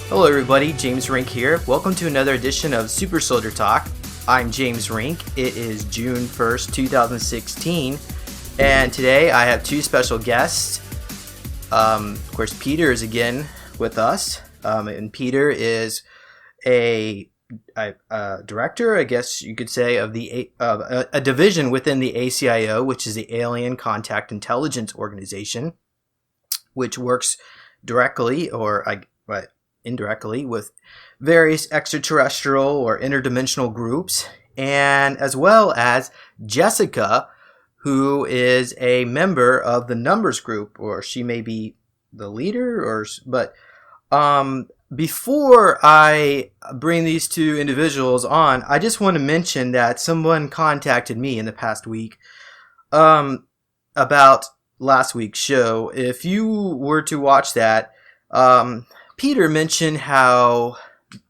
Hello everybody, James Rink here. Welcome to another edition of Super Soldier Talk. I'm James Rink. It is June 1st, 2016, and today I have two special guests. Of course, Peter is again with us, and Peter is a director, I guess you could say, of a division within the ACIO, which is the Alien Contact Intelligence Organization, which works directly or indirectly with various extraterrestrial or interdimensional groups, and as well as Jessica, who is a member of the Numbers Group, or she may be the leader, but before I bring these two individuals on, I just want to mention that someone contacted me in the past week about last week's show. If you were to watch that, Peter mentioned how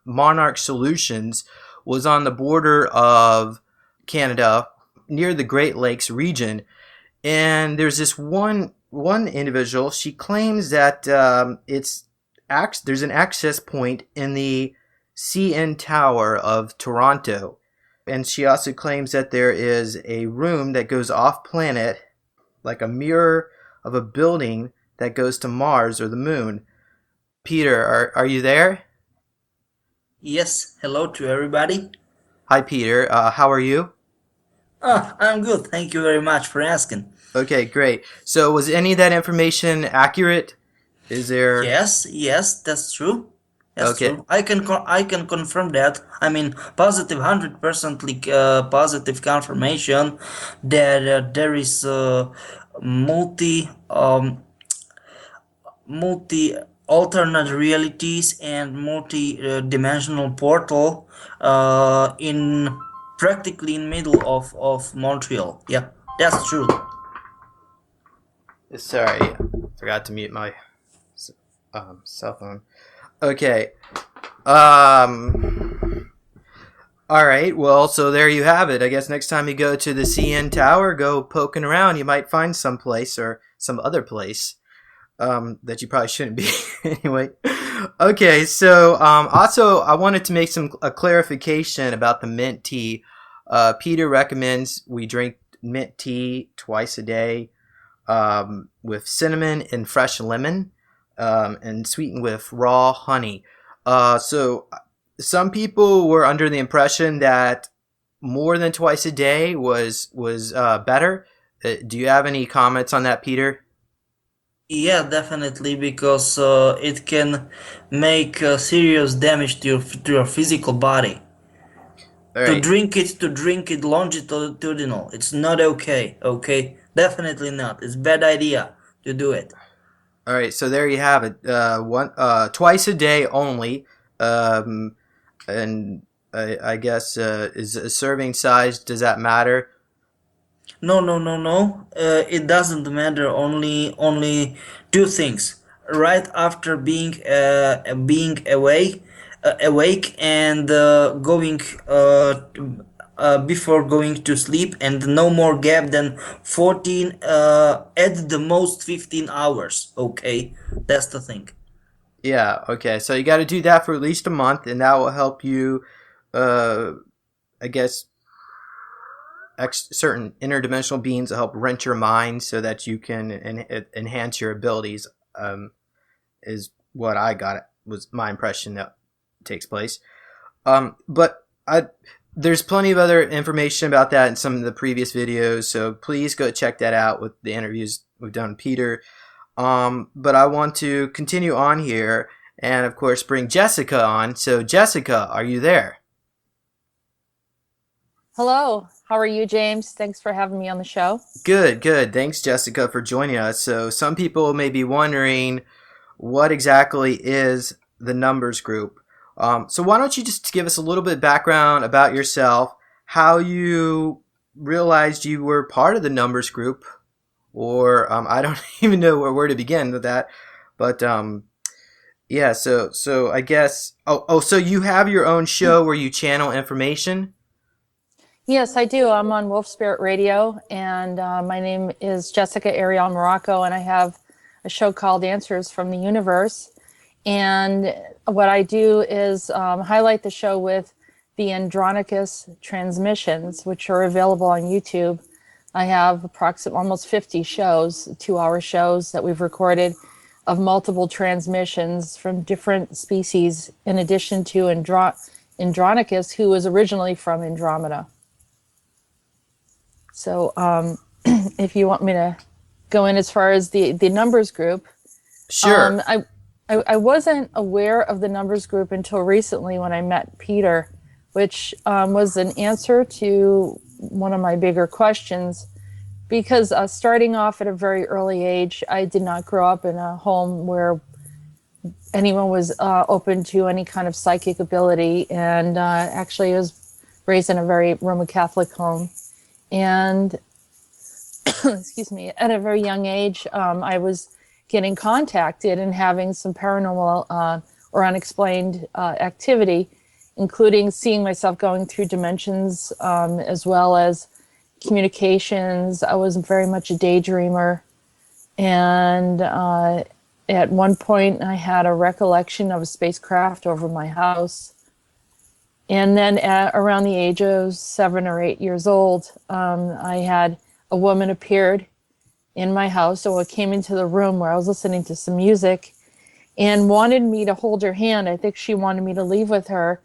Monarch Solutions was on the border of Canada near the Great Lakes region, and there's this one individual. She claims that there's an access point in the CN Tower of Toronto, and she also claims that there is a room that goes off planet, like a mirror of a building that goes to Mars or the moon. Peter, are you there? Yes, hello to everybody. Hi, Peter. How are you? Oh, I'm good. Thank you very much for asking. Okay, great. So was any of that information accurate? Is there... Yes, that's true. That's Okay. true. I can confirm that. I mean, positive, 100% positive confirmation that there is multi alternate realities and multi-dimensional portal in practically in middle of Montreal. Yeah, that's true. Sorry, forgot to mute my cell phone. Okay. All right. Well, so there you have it. I guess next time you go to the CN Tower, go poking around. You might find some place or some other place that you probably shouldn't be. Anyway. Okay. So also, I wanted to make a clarification about the mint tea. Peter recommends we drink mint tea twice a day with cinnamon and fresh lemon. And sweetened with raw honey. So some people were under the impression that more than twice a day was better. Do you have any comments on that, Peter? Yeah, definitely, because it can make serious damage to your physical body. All right. To drink it longitudinal, it's not okay. Okay, definitely not. It's a bad idea to do it. All right, so there you have it. Twice a day only, and I guess is a serving size. Does that matter? No. It doesn't matter. Only two things. Right after being awake and going before going to sleep, and no more gap than 14 at the most 15 hours. Okay, that's the thing. Yeah. Okay. So you got to do that for at least a month, and that will help you. I guess certain interdimensional beings will help rent your mind so that you can enhance your abilities. Is what I got. Was my impression that takes place. But there's plenty of other information about that in some of the previous videos, so please go check that out with the interviews we've done with Peter. But I want to continue on here and, of course, bring Jessica on. So, Jessica, are you there? Hello. How are you, James? Thanks for having me on the show. Good. Thanks, Jessica, for joining us. So, some people may be wondering what exactly is the Numbers Group. So why don't you just give us a little bit of background about yourself, how you realized you were part of the Numbers Group, or I don't even know where to begin with that, but yeah. So I guess so you have your own show where you channel information. Yes, I do. I'm on Wolf Spirit Radio, and my name is Jessica Ariel Morocco, and I have a show called Answers from the Universe. And what I do is highlight the show with the Andronicus transmissions, which are available on YouTube. I have approximately almost 50 shows, 2-hour shows that we've recorded of multiple transmissions from different species, in addition to Andronicus, who was originally from Andromeda. So if you want me to go in as far as the numbers group, Sure. I wasn't aware of the numbers group until recently when I met Peter, which was an answer to one of my bigger questions. Because starting off at a very early age, I did not grow up in a home where anyone was open to any kind of psychic ability. And actually, I was raised in a very Roman Catholic home. And excuse me, at a very young age, I was getting contacted and having some paranormal or unexplained activity, including seeing myself going through dimensions, as well as communications. I was very much a daydreamer. And at one point, I had a recollection of a spacecraft over my house. And then around the age of 7 or 8 years old, I had a woman appeared in my house. So I came into the room where I was listening to some music and wanted me to hold her hand. I think she wanted me to leave with her.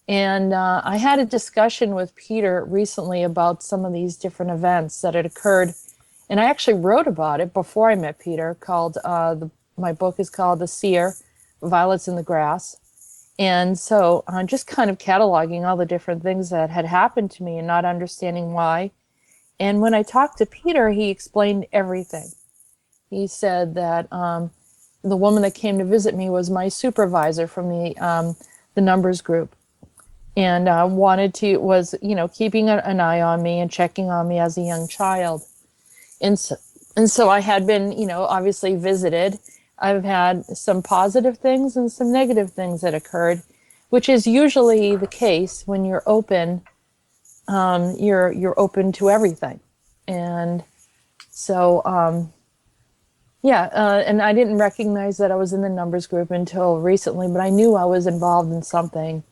And I had a discussion with Peter recently about some of these different events that had occurred. And I actually wrote about it before I met Peter, called, my book is called The Seer, Violets in the Grass. And so I'm just kind of cataloging all the different things that had happened to me and not understanding why. And when I talked to Peter, he explained everything. He said that the woman that came to visit me was my supervisor from the numbers group, and was keeping an eye on me and checking on me as a young child. And so I had been, obviously visited. I've had some positive things and some negative things that occurred, which is usually the case when you're open. You're open to everything. And so, and I didn't recognize that I was in the numbers group until recently, but I knew I was involved in something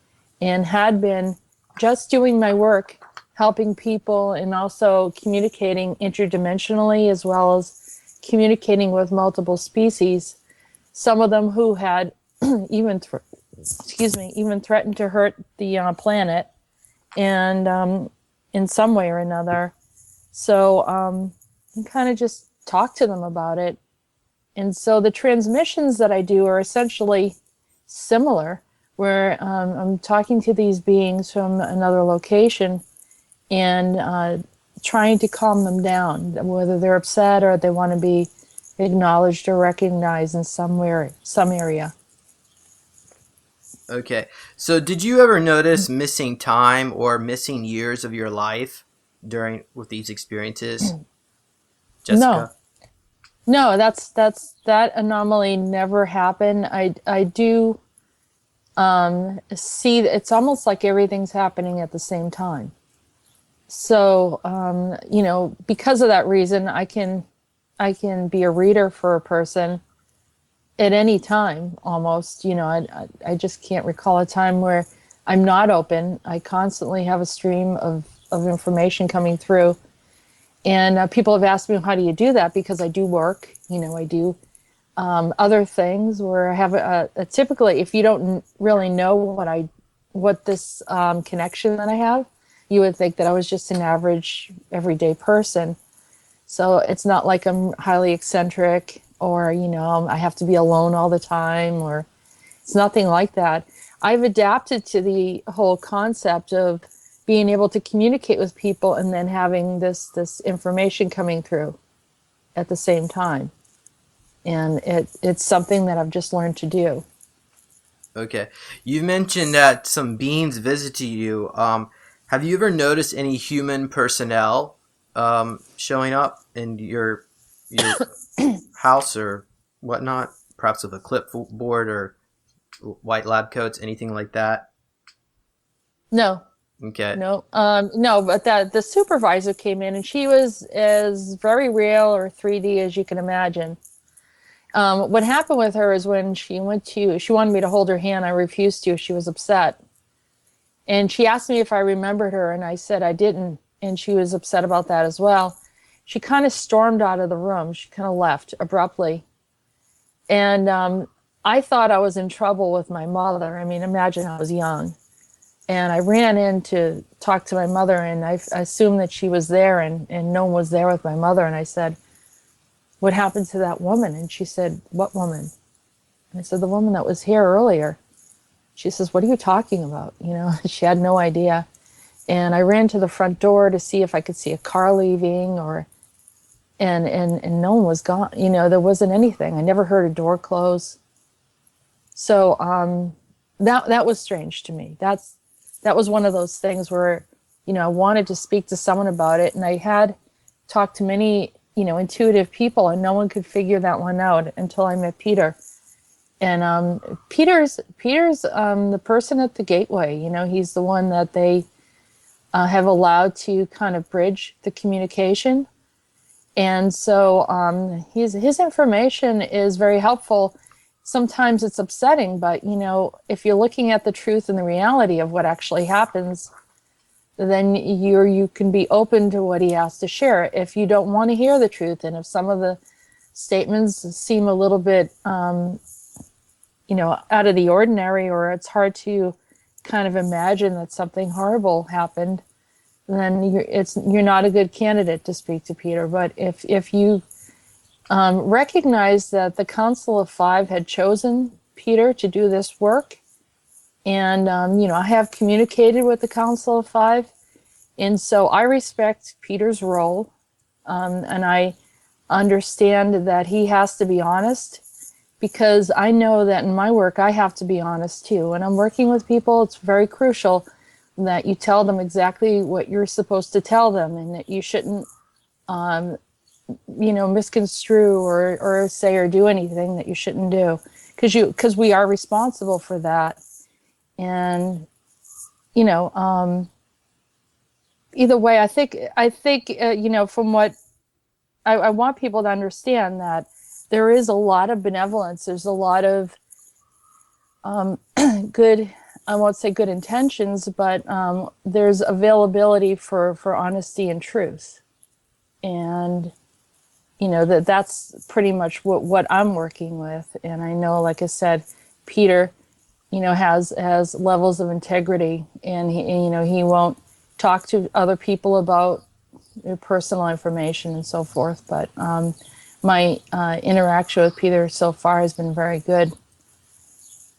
and had been just doing my work, helping people and also communicating interdimensionally, as well as communicating with multiple species, some of them who had even threatened to hurt the planet, and in some way or another. So I kind of just talk to them about it. And so the transmissions that I do are essentially similar, where I'm talking to these beings from another location and trying to calm them down, whether they're upset or they want to be acknowledged or recognized in some area. Okay. So did you ever notice missing time or missing years of your life with these experiences? Jessica? No, that anomaly never happened. I do see it's almost like everything's happening at the same time. So, because of that reason, I can be a reader for a person at any time, almost. I just can't recall a time where I'm not open. I constantly have a stream of information coming through. And people have asked me, how do you do that? Because I do work, I do other things where I have a typically, if you don't really know what this connection that I have, you would think that I was just an average everyday person. So it's not like I'm highly eccentric or, I have to be alone all the time, or it's nothing like that. I've adapted to the whole concept of being able to communicate with people and then having this information coming through at the same time. And it's something that I've just learned to do. Okay. You mentioned that some beings visited you. Have you ever noticed any human personnel showing up in your house or whatnot? Perhaps with a clipboard or white lab coats, anything like that? No. Okay. No, but the supervisor came in and she was as very real or 3D as you can imagine. What happened with her is when she wanted me to hold her hand. I refused to. She was upset. And she asked me if I remembered her, and I said I didn't. And she was upset about that as well. She kind of stormed out of the room. She kind of left abruptly. And I thought I was in trouble with my mother. I mean, imagine I was young. And I ran in to talk to my mother, and I assumed that she was there, and no one was there with my mother. And I said, "What happened to that woman?" And she said, "What woman?" And I said, "The woman that was here earlier." She says, "What are you talking about?" You know, she had no idea. And I ran to the front door to see if I could see a car leaving, and no one was gone. You know, there wasn't anything. I never heard a door close. So that was strange to me. That was one of those things where, you know, I wanted to speak to someone about it, and I had talked to many, you know, intuitive people, and no one could figure that one out until I met Peter. And Peter's the person at the gateway. You know, he's the one that they have allowed to kind of bridge the communication. And so his information is very helpful. Sometimes it's upsetting, but, you know, if you're looking at the truth and the reality of what actually happens, then you can be open to what he has to share. If you don't want to hear the truth, and if some of the statements seem a little bit, you know, out of the ordinary, or it's hard to kind of imagine that something horrible happened, then you're not a good candidate to speak to Peter. But if you recognize that the Council of Five had chosen Peter to do this work, and you know, I have communicated with the Council of Five, and so I respect Peter's role, and I understand that he has to be honest, because I know that in my work I have to be honest too. When I'm working with people, it's very crucial that you tell them exactly what you're supposed to tell them, and that you shouldn't you know, misconstrue or say or do anything that you shouldn't do, because we are responsible for that. And you know, either way, I think you know, from what I want people to understand, that there is a lot of benevolence. There's a lot of good, I won't say good intentions, but there's availability for honesty and truth. And you know, that's pretty much what I'm working with. And I know, like I said, Peter, you know, has levels of integrity, and you know, he won't talk to other people about their personal information and so forth. But my interaction with Peter so far has been very good.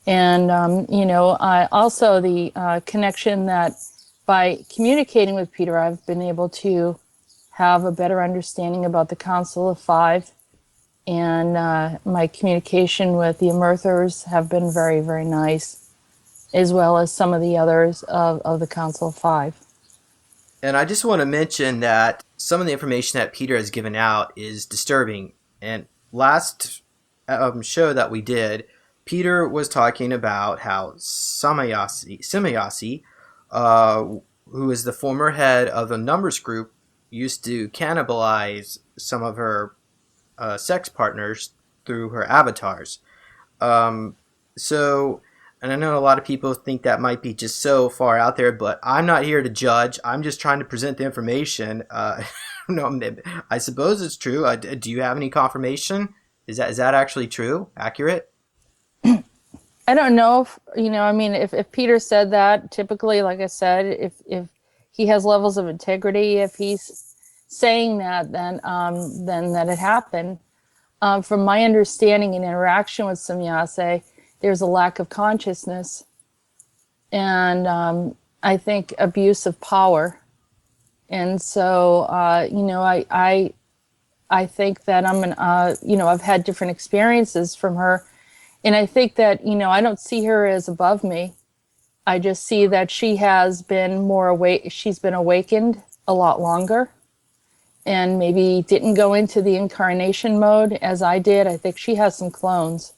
And you know, also the connection that by communicating with Peter, I've been able to have a better understanding about the Council of Five, and my communication with the Emerthers have been very, very nice, as well as some of the others of the Council of Five. And I just want to mention that some of the information that Peter has given out is disturbing. And last show that we did, Peter was talking about how Samayasi, who is the former head of the numbers group, used to cannibalize some of her sex partners through her avatars. So, and I know a lot of people think that might be just so far out there, but I'm not here to judge. I'm just trying to present the information. No, I suppose it's true. Do you have any confirmation? Is that actually true? Accurate? I don't know if, you know, I mean, if Peter said that, typically, like I said, if he has levels of integrity, if he's saying that, then that it happened. From my understanding and interaction with Samyase, there's a lack of consciousness, and I think abuse of power. And so, you know, I think that you know, I've had different experiences from her, and I think that, you know, I don't see her as above me. I just see that she has been more awake. She's been awakened a lot longer, and maybe didn't go into the incarnation mode as I did. I think she has some clones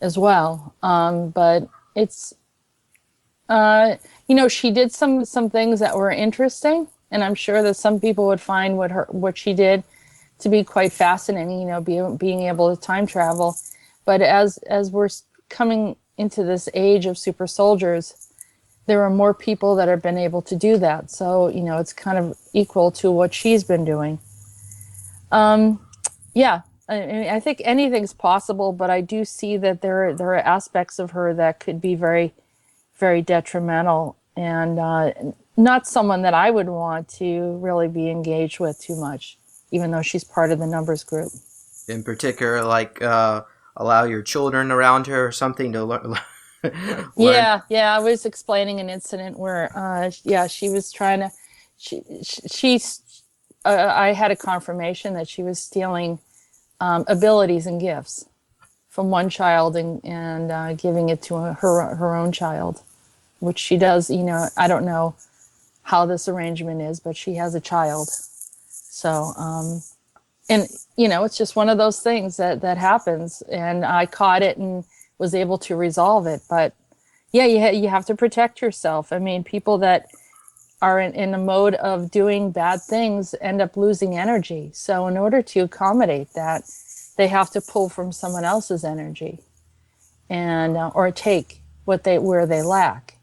as well. But it's, you know, she did some things that were interesting, and I'm sure that some people would find what she did to be quite fascinating, being able to time travel. But as we're coming into this age of super soldiers, there are more people that have been able to do that. So, it's kind of equal to what she's been doing. Yeah, I think anything's possible, but I do see that there are aspects of her that could be very, very detrimental, and not someone that I would want to really be engaged with too much, even though she's part of the numbers group. In particular, like allow your children around her or something to learn. Yeah. I was explaining an incident where, she was trying to, I had a confirmation that she was stealing abilities and gifts from one child and giving it to her own child, which she does. I don't know how this arrangement is, but she has a child. So, and it's just one of those things that happens, and I caught it and was able to resolve it. But yeah, you have to protect yourself. I mean, people that are in a mode of doing bad things end up losing energy. So in order to accommodate that, they have to pull from someone else's energy and or take where they lack.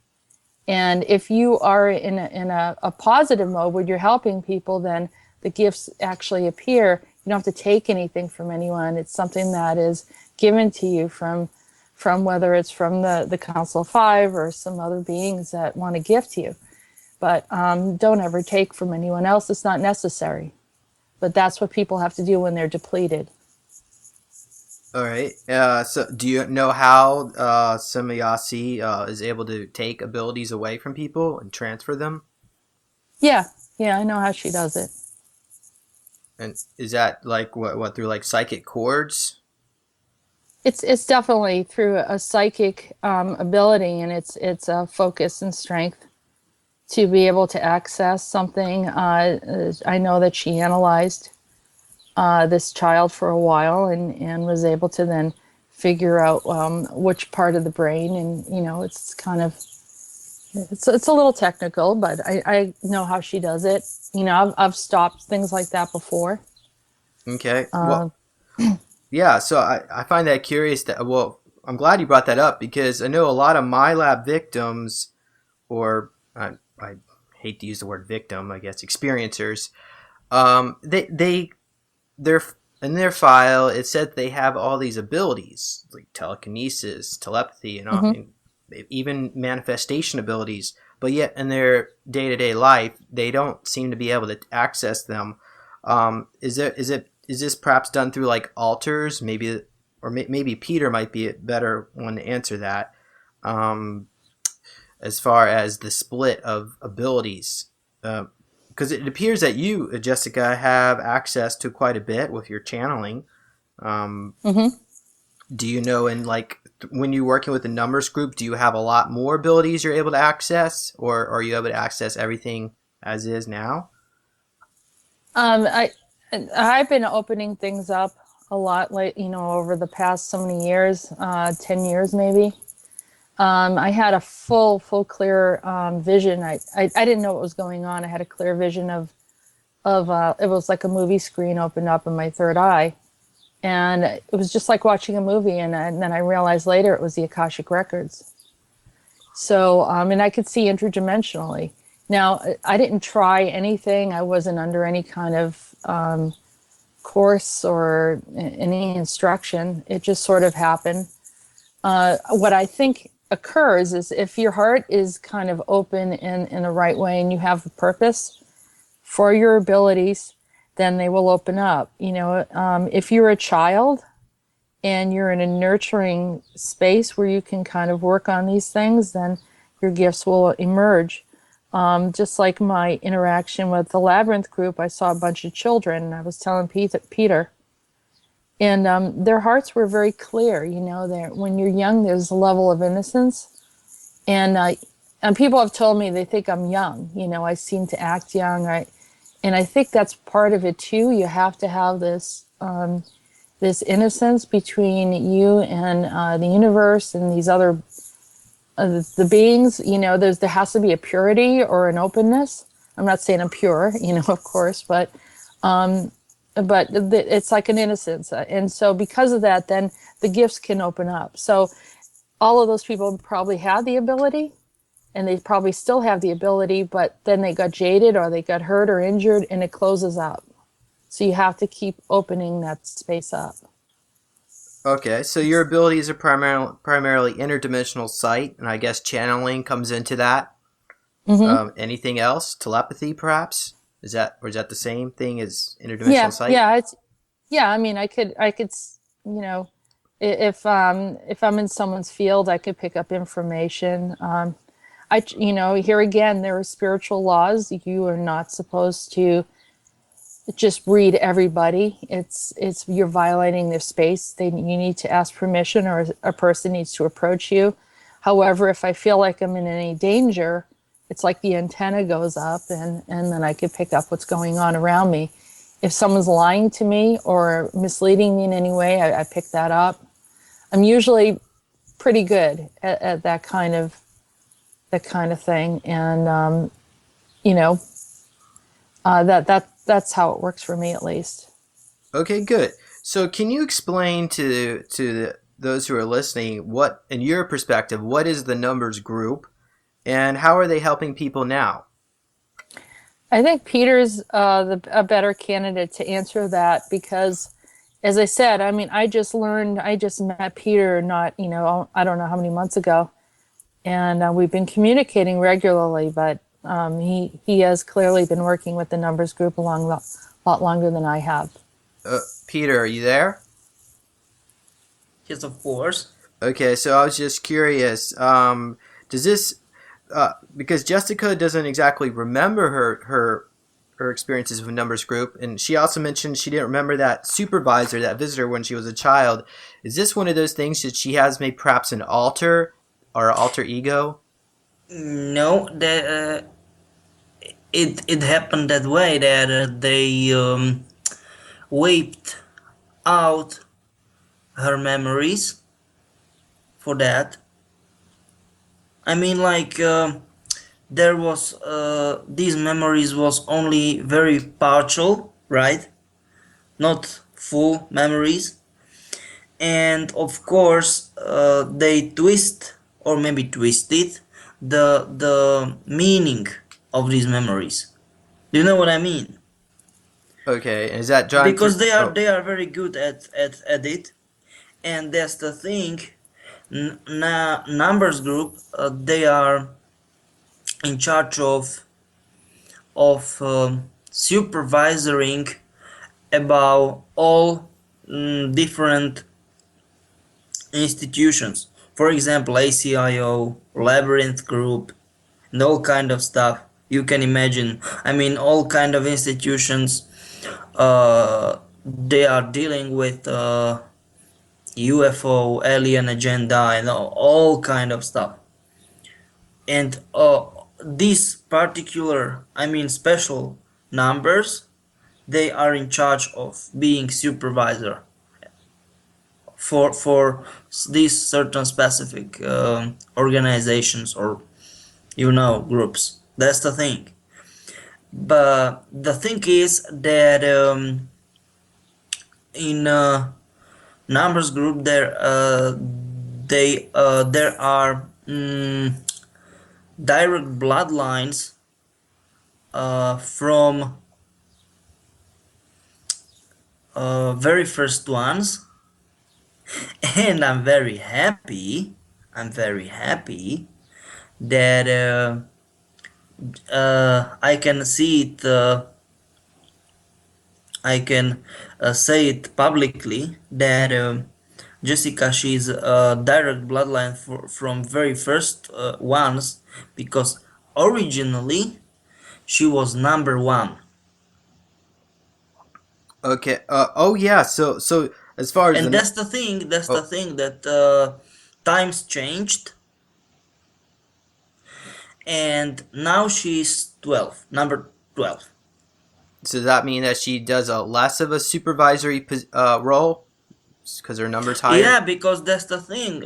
And if you are in a positive mode where you're helping people, then the gifts actually appear. You don't have to take anything from anyone. It's something that is given to you from whether it's from the Council of Five or some other beings that want to gift you. But don't ever take from anyone else. It's not necessary. But that's what people have to do when they're depleted. All right. So do you know how Semiyasi is able to take abilities away from people and transfer them? Yeah, I know how she does it. And is that like what through like psychic cords? It's definitely through a psychic ability, and it's a focus and strength to be able to access something. I know that she analyzed this child for a while and was able to then figure out which part of the brain, and it's kind of it's a little technical, but I know how she does it. I've stopped things like that before. Okay. Well, yeah. So I find that curious. I'm glad you brought that up, because I know a lot of Milab victims, or I hate to use the word victim, I guess experiencers. They're in their file. It said they have all these abilities like telekinesis, telepathy, and, and even manifestation abilities. But yet, in their day-to-day life, they don't seem to be able to access them. Is this perhaps done through like altars? Maybe Peter might be a better one to answer that. As far as the split of abilities, because it appears that you, Jessica, have access to quite a bit with your channeling. Do you know, when you're working with the numbers group, do you have a lot more abilities you're able to access, or are you able to access everything as is now? I've been opening things up a lot, over the past so many years, 10 years maybe. I had a full clear vision. I didn't know what was going on. I had a clear vision of it was like a movie screen opened up in my third eye, and it was just like watching a movie. And then I realized later it was the Akashic Records. So and I could see interdimensionally. Now I didn't try anything. I wasn't under any kind of course or any instruction. It just sort of happened. What I think occurs is if your heart is kind of open in the right way and you have a purpose for your abilities, then they will open up. If you're a child and you're in a nurturing space where you can kind of work on these things, then your gifts will emerge. Just like my interaction with the Labyrinth group, I saw a bunch of children, and I was telling Peter, and their hearts were very clear. When you're young, there's a level of innocence, and people have told me they think I'm young. I seem to act young, and I think that's part of it too. You have to have this innocence between you and the universe and these other the beings. There has to be a purity or an openness. I'm not saying I'm pure, of course, but but it's like an innocence. And so because of that, then the gifts can open up. So all of those people probably had the ability, and they probably still have the ability, but then they got jaded or they got hurt or injured, and it closes up. So you have to keep opening that space up. Okay, so your abilities are primarily interdimensional sight, and I guess channeling comes into that. Anything else? Telepathy, perhaps? Is that the same thing as interdimensional sight? I mean, I could, you know, if I'm in someone's field, I could pick up information. Here again, there are spiritual laws. You are not supposed to just read everybody. It's you're violating their space. You need to ask permission, or a person needs to approach you. However, if I feel like I'm in any danger, it's like the antenna goes up, and then I could pick up what's going on around me. If someone's lying to me or misleading me in any way, I pick that up. I'm usually pretty good at that kind of thing, and that's how it works for me, at least. Okay, good. So can you explain to those who are listening, what, in your perspective, what is the numbers group, and how are they helping people now? I think Peter's a better candidate to answer that, because, as I said, I mean, I just met Peter I don't know how many months ago, and we've been communicating regularly, but he has clearly been working with the numbers group a lot longer than I have. Peter, are you there? Yes, of course. Okay, so I was just curious, does this, because Jessica doesn't exactly remember her experiences with numbers group, and she also mentioned she didn't remember that supervisor, that visitor, when she was a child. Is this one of those things that she has maybe perhaps an alter or alter ego? No, it happened that way, that they wiped out her memories for that. I mean, like, there was these memories was only very partial, right? Not full memories. And of course, they twist, or maybe twisted, the meaning of these memories. Do you know what I mean? Okay, and is that John? Because they are very good at it, and that's the thing. Numbers group, they are in charge of supervising about all different institutions. For example, ACIO, Labyrinth Group, and all kind of stuff you can imagine. I mean, all kind of institutions. They are dealing with UFO, alien agenda, and all kind of stuff. And these particular, I mean, special numbers, they are in charge of being supervisor for these certain specific organizations, or groups. That's the thing. But the thing is that in numbers group, there are direct bloodlines from very first ones, and I'm very happy that I can see it. I can say it publicly that Jessica, she's a direct bloodline from very first ones, because originally she was number one. Okay. Oh yeah. So as far as And that's the thing. That's the thing, that times changed, and now she's 12, number 12. so does that mean that she does a less of a supervisory role because her number's higher? Yeah, because that's the thing.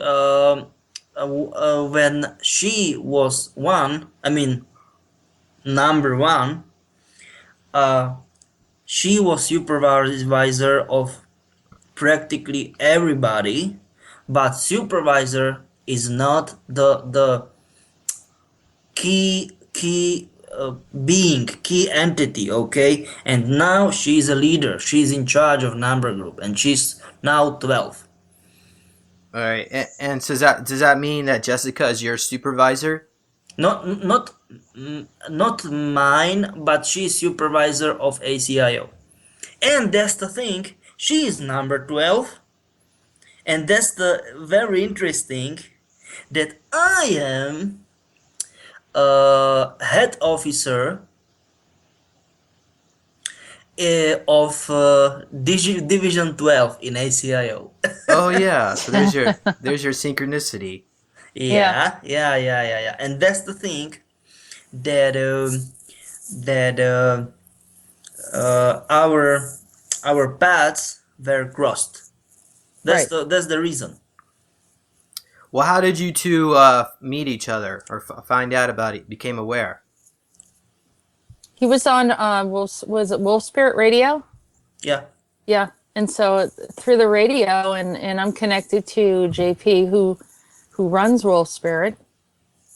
When she was one, I mean number one, She was supervisor of practically everybody, but supervisor is not the key entity, okay? And now she's a leader, she's in charge of number group, and she's now 12. All right. And so does that mean that Jessica is your supervisor? Not mine, but she's supervisor of ACIO. And that's the thing, she is number 12, and that's the very interesting that I am head officer of Division 12 in ACIO. Oh yeah. So there's your synchronicity. Yeah. And that's the thing that that our paths were crossed. Right. That's the reason. Well, how did you two meet each other or find out about it? Became aware? He was on was it Wolf Spirit Radio? Yeah. Yeah. And so through the radio, and I'm connected to JP who runs Wolf Spirit.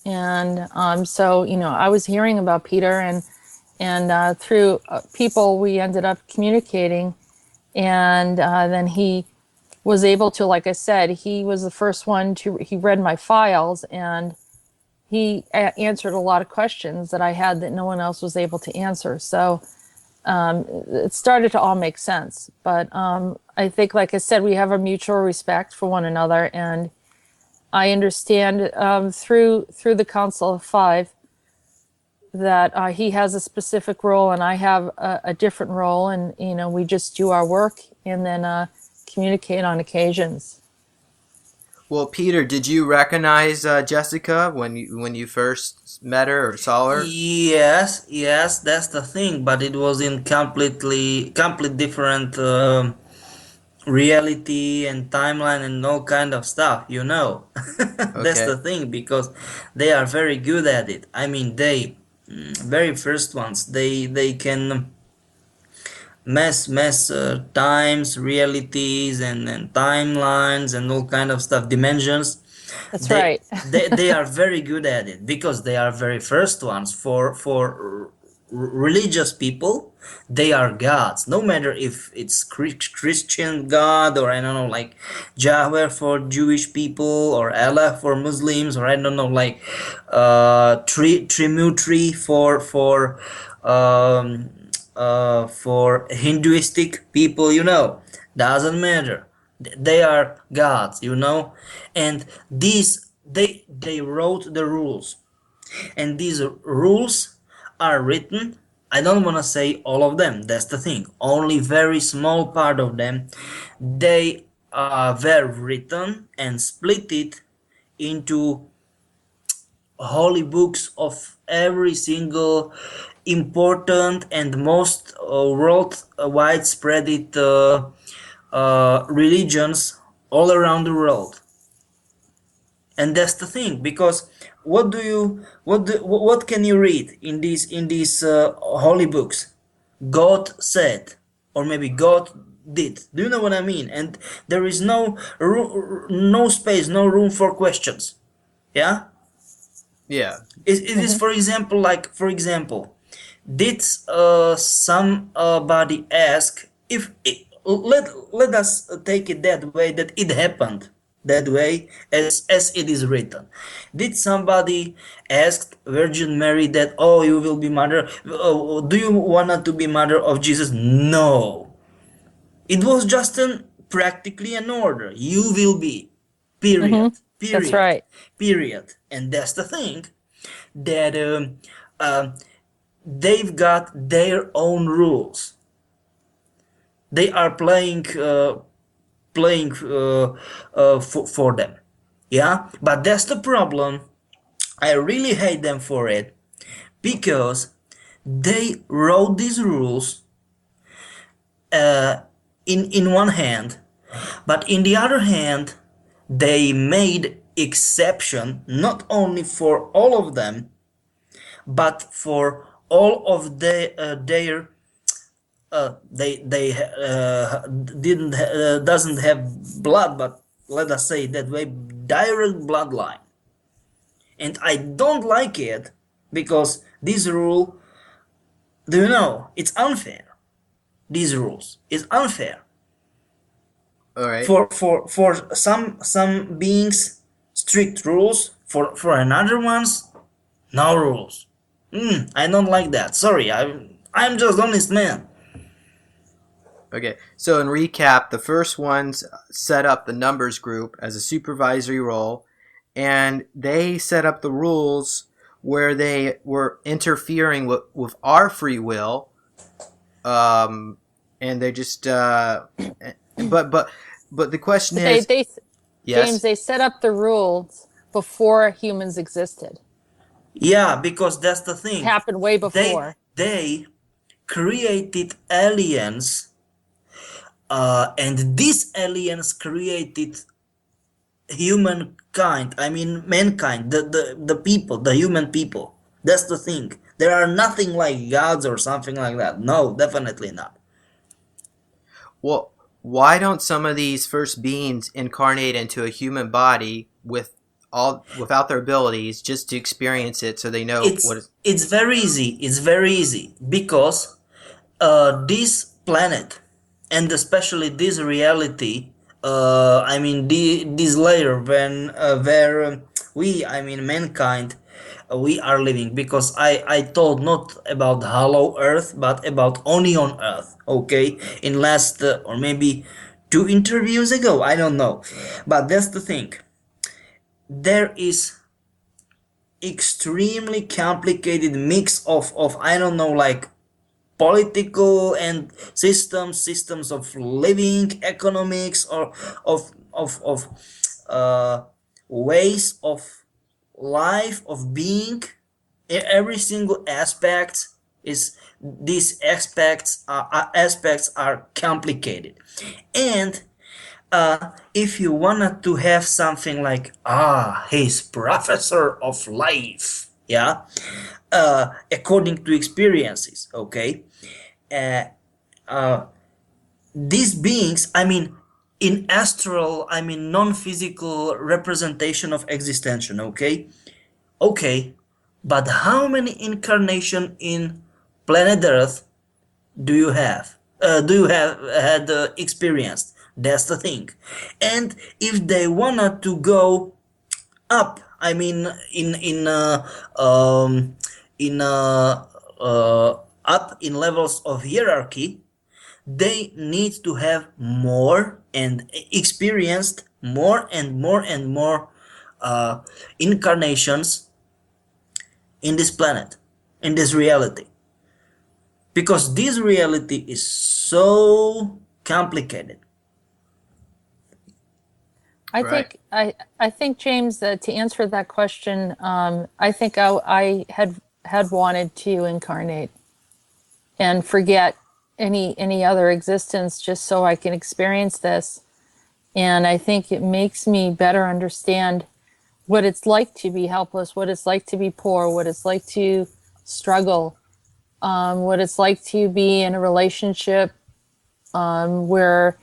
And so, I was hearing about Peter, and through people we ended up communicating. And then he was able to, like I said, he was the first one he read my files, and he answered a lot of questions that I had that no one else was able to answer. So it started to all make sense. But I think, like I said, we have a mutual respect for one another, and I understand through the Council of Five that he has a specific role and I have a different role, and we just do our work and then communicate on occasions. Well, Peter, did you recognize Jessica when you first met her or saw her? Yes, that's the thing, but it was in complete different reality and timeline and all kind of stuff, That's Okay. the thing, because they are very good at it. I mean, they very first ones, they can mess times, realities, and timelines and all kind of stuff, dimensions. That's they, right. they are very good at it because they are very first ones for religious people. They are gods, no matter if it's Christian god, or I don't know, like Yahweh for Jewish people, or Allah for Muslims, or I don't know, like Trimurti for Hinduistic people, doesn't matter. They are gods, and they wrote the rules, and these rules are written. I don't want to say all of them, that's the thing, only very small part of them. They were written and split it into holy books of every single important and most world widespread religions all around the world. And that's the thing, because what can you read in these holy books? God said, or maybe God did. Do you know what I mean? And there is no space, no room for questions. Yeah. Yeah. It is, for example, did somebody ask if let us take it that way, that it happened that way as it is written. Did somebody ask Virgin Mary that, oh, you will be mother, do you want to be mother of Jesus? No, it was just practically an order. You will be, period. That's right. Period. And that's the thing, that they've got their own rules. They are playing for them. Yeah, but that's the problem. I really hate them for it, because they wrote these rules in one hand, but in the other hand they made exception not only for all of them, but for all of their they didn't doesn't have blood, but let us say that way, direct bloodline. And I don't like it because this rule, do you know, it's unfair. These rules is unfair All right. for some beings, strict rules, for another ones, no rules. I don't like that. Sorry, I'm just honest man. Okay. So in recap, the first ones set up the numbers group as a supervisory role, and they set up the rules where they were interfering with our free will, and they just but the question is, They James, yes. they set up the rules before humans existed. Yeah, because that's the It thing. happened way They before. they created aliens, and these aliens created humankind. I mean mankind, the people, the human people. That's the thing. There are nothing like gods or something like that. No, definitely not. Well, why don't some of these first beings incarnate into a human body without their abilities just to experience it so they know what It's is it's very easy. It's very easy because this planet and especially this reality, I mean this layer when where we, I mean mankind, we are living, because I told not about hollow earth but about onion earth, okay, in last or maybe 2 interviews ago, I don't know, but that's the thing. There is extremely complicated mix of I don't know, like political and systems of living, economics, or of uh, ways of life, of being. Every single aspect is, these aspects are complicated. And if you wanted to have something like, he's professor of life, yeah, according to experiences, okay, uh, these beings, I mean, in astral, I mean, non-physical representation of existential, okay, okay, but how many incarnation in planet Earth do you have? Do you have had experienced? That's the thing. And if they wanted to go up, I mean, in up in levels of hierarchy, they need to have more and experienced more and more and more incarnations in this planet, in this reality, because this reality is so complicated. right. I think James, to answer that question, I think I had wanted to incarnate and forget any other existence just so I can experience this. And I think it makes me better understand what it's like to be helpless, what it's like to be poor, what it's like to struggle, what it's like to be in a relationship where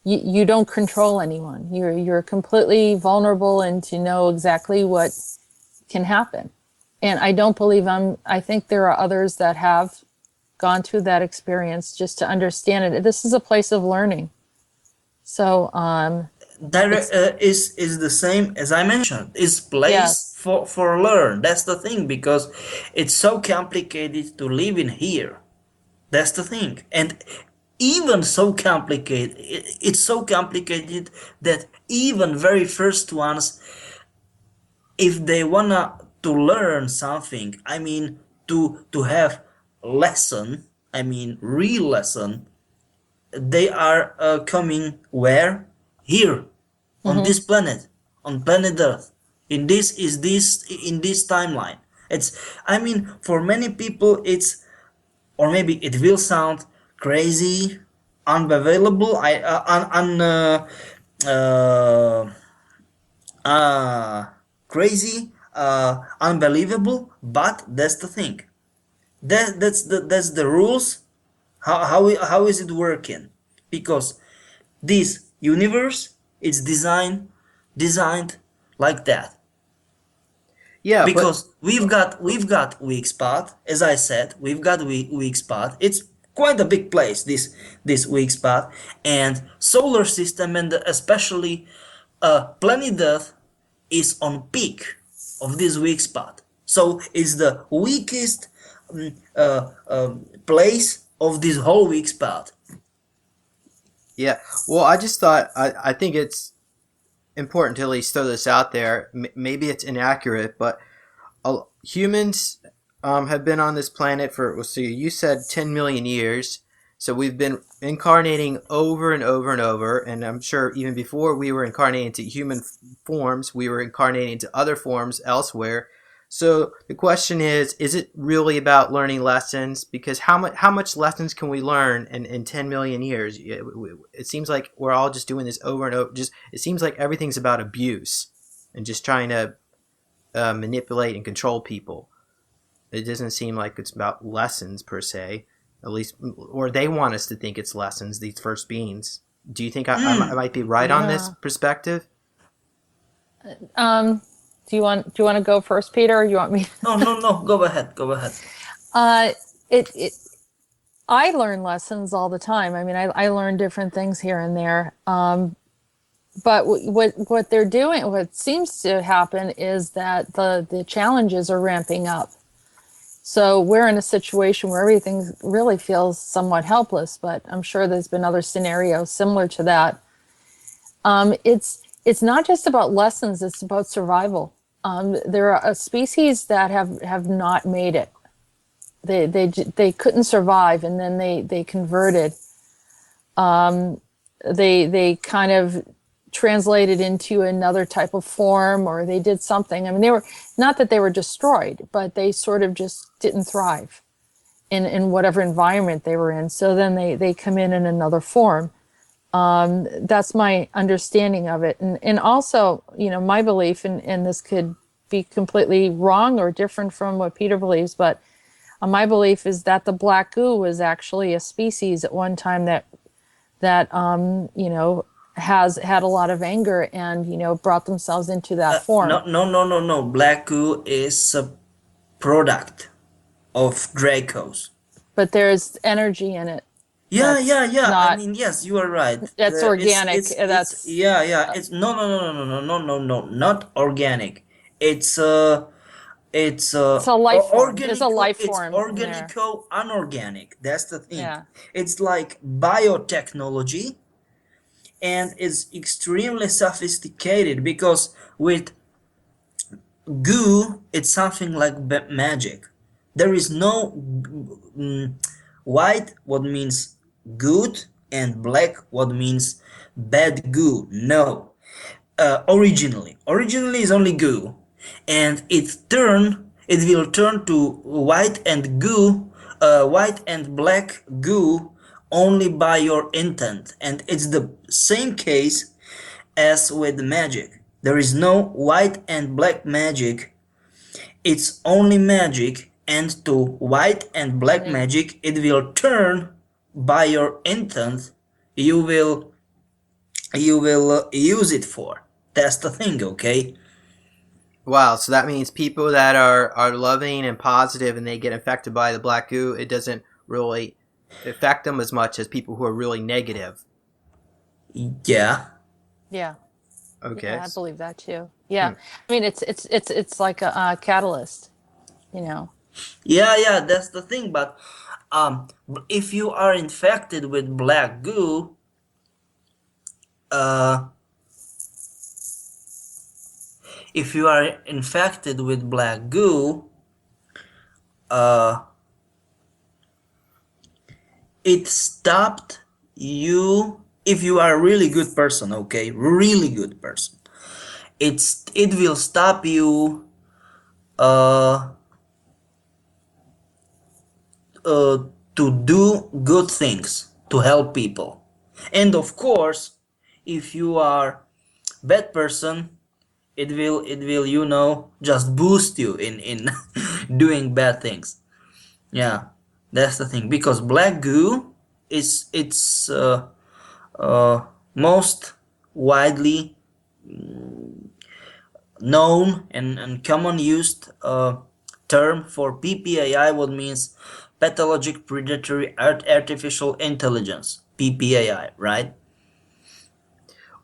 you don't control anyone. You're completely vulnerable, and to know exactly what can happen. And I don't believe I think there are others that have gone through that experience just to understand it. This is a place of learning. So Direct it's is the same as I mentioned. Is place yes. for learn. That's the thing, because it's so complicated to live in here. That's the thing, and even so complicated. It's so complicated that even very first ones, if they wanna to learn something, I mean to have lesson, I mean real lesson, they are coming where? Here, on Hmm. this planet, on planet Earth. In this timeline. It's, I mean, for many people it's, or maybe it will sound crazy, unbelievable, uh, uh, crazy, unbelievable, but that's the thing. That's the rules How is it working? Because this universe is designed like that. Yeah, but Because we've got weak spot, as I said, we've got weak spot. It's quite a big place, this weak spot, and solar system, and especially planet Earth is on peak of this weak spot. So it's the weakest place of this whole weak spot. yeah, well, I just thought I think it's important to at least throw this out there. Maybe it's inaccurate, but humans have been on this planet for, let's see, you said 10 million years. So we've been incarnating over and over and over. And I'm sure even before we were incarnating into human forms, we were incarnating into other forms elsewhere. So the question is it really about learning lessons? Because how much lessons can we learn in 10 million years? It seems like we're all just doing this over and over. Just it seems like everything's about abuse and just trying to manipulate and control people. It doesn't seem like it's about lessons per se, at least, or they want us to think it's lessons. These first beings. Do you think I might be right on this perspective? Do you want to go first, Peter, or you want me? No. Go ahead. It I learn lessons all the time. I mean, I learn different things here and there. But what they're doing, what seems to happen is that the challenges are ramping up. So we're in a situation where everything really feels somewhat helpless, but I'm sure there's been other scenarios similar to that. It's not just about lessons, it's about survival. There are species that have not made it. They couldn't survive, and then they converted. They kind of translated into another type of form, or they did something. I mean, they were not that they were destroyed, but they sort of just didn't thrive in whatever environment they were in. So then they come in another form. That's my understanding of it. And also, my belief, and this could be completely wrong or different from what Peter believes, but my belief is that the black goo was actually a species at one time that has had a lot of anger and, brought themselves into that form. No. Black goo is a product of Dracos. But there's energy in it. Yeah. Not, I mean, yes, you are right. That's organic. It's no, not organic. It's it's a life form. There's a life it's form in there. organico unorganic. That's the thing. Yeah. It's like biotechnology, and is extremely sophisticated, because with goo it's something like magic. There is no white what means good and black what means bad goo. No. Originally is only goo, and it will turn to white and black goo only by your intent. And it's the same case as with magic. There is no white and black magic. It's only magic, and to white and black magic it will turn by your intent. You will use it for. That's the thing, okay? Wow, so that means people that are loving and positive and they get infected by the black goo, it doesn't really affect them as much as people who are really negative. Yeah. Yeah. Okay. Yeah, I believe that too. Yeah. I mean, it's like a catalyst, Yeah, that's the thing. But if you are infected with black goo, if you are infected with black goo, it stopped you. If you are a really good person, okay, really good person, it will stop you to do good things, to help people. And of course, if you are bad person, it will just boost you in doing bad things. Yeah, that's the thing. Because black goo most widely known and common used term for PPAI, what means pathologic predatory artificial intelligence, PPAI, right?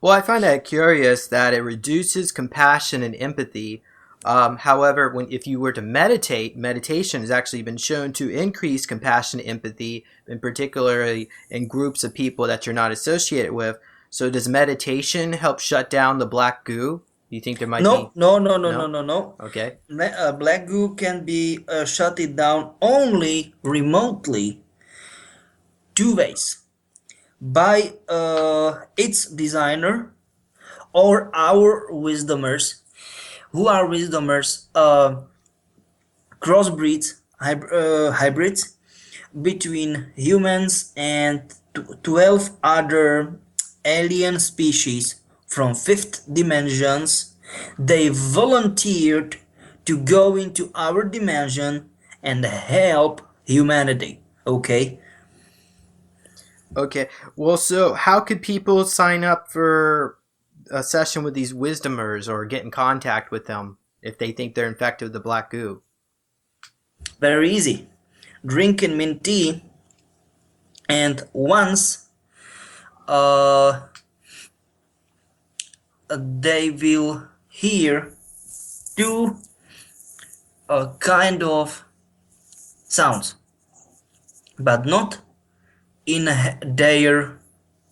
Well, I find that curious that it reduces compassion and empathy. However, if you were to meditate, meditation has actually been shown to increase compassion and empathy, in particularly in groups of people that you're not associated with. So does meditation help shut down the black goo? Do you think there might be? No. Okay. Black goo can be shut it down only remotely, two ways: by its designer or our wisdomers, who are wisdomers, crossbreeds, hybrids between humans and 12 other alien species from fifth dimensions. They volunteered to go into our dimension and help humanity. Okay. Okay. Well, so how could people sign up for a session with these wisdomers or get in contact with them if they think they're infected with the black goo? Very easy. Drink and mint tea, and once they will hear two kind of sounds, but not in their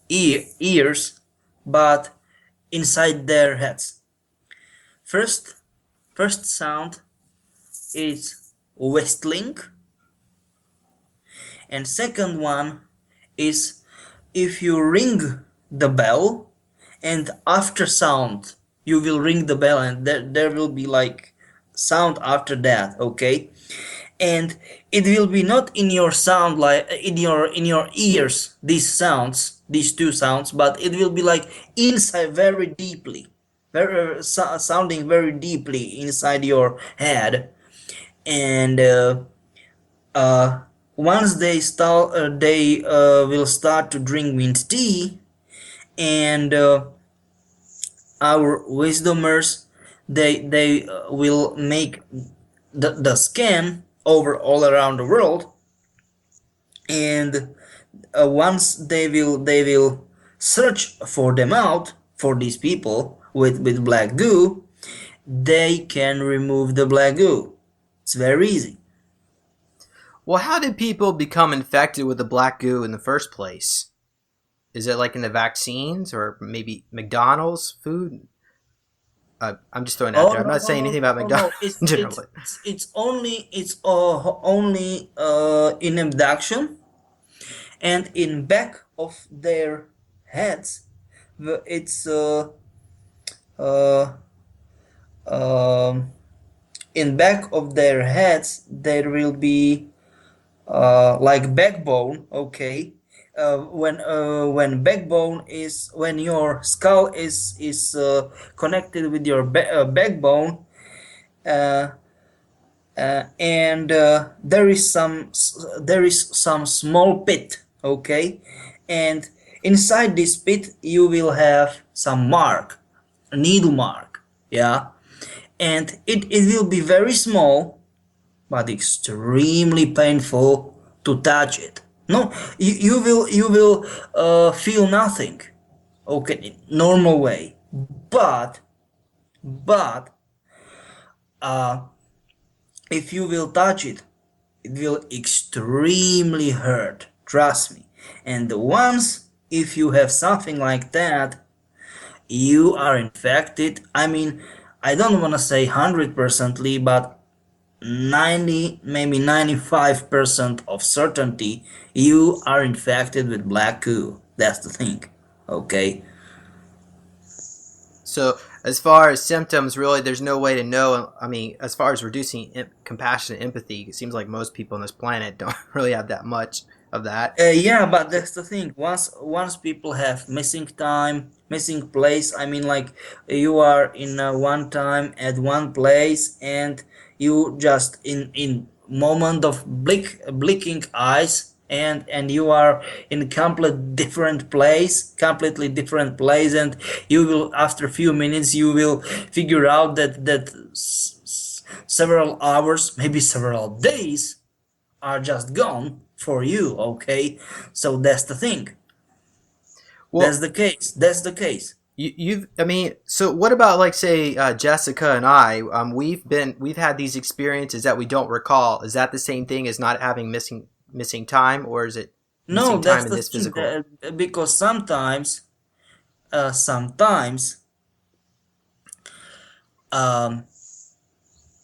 ears, but inside their heads. First sound is whistling, and second one is if you ring the bell, and after sound you will ring the bell, and there will be like sound after that. Okay. And it will be not in your sound, like in your ears, these two sounds, but it will be like inside, very deeply, very sounding very deeply inside your head. And once they will start to drink mint tea, and our wisdomers, they will make the scan over all around the world, and once they will search for them out, for these people with black goo, they can remove the black goo. It's very easy. Well, how did people become infected with the black goo in the first place? Is it like in the vaccines or maybe McDonald's food? I'm just throwing it out there. I'm not saying anything about McDonald's generally. It's only in abduction, and in back of their heads, it's in back of their heads there will be like backbone. Okay. When backbone is, when your skull is connected with your backbone, and there is some small pit. Okay. And inside this pit you will have some mark, a needle mark. Yeah. And it will be very small, but extremely painful to touch it. No, you will feel nothing. Okay, normal way. But if you will touch it, it will extremely hurt. Trust me. And once, if you have something like that, you are infected. I mean, I don't want to say 100%, but 90, maybe 95% of certainty you are infected with black goo. That's the thing. Okay. So as far as symptoms, really, there's no way to know. I mean, as far as reducing compassion and empathy, it seems like most people on this planet don't really have that much of that. Yeah, but that's the thing. Once people have missing time, missing place. I mean, like you are in one time at one place, and you just in moment of blinking eyes, and you are in a completely different place, and you will, after a few minutes, you will figure out that several hours, maybe several days, are just gone for you. Okay, so that's the thing. Well, That's the case. I mean, so what about like say Jessica and I? We've had these experiences that we don't recall. Is that the same thing as not having missing time, or is it No, missing that's time in the this thing. physical? Because sometimes um,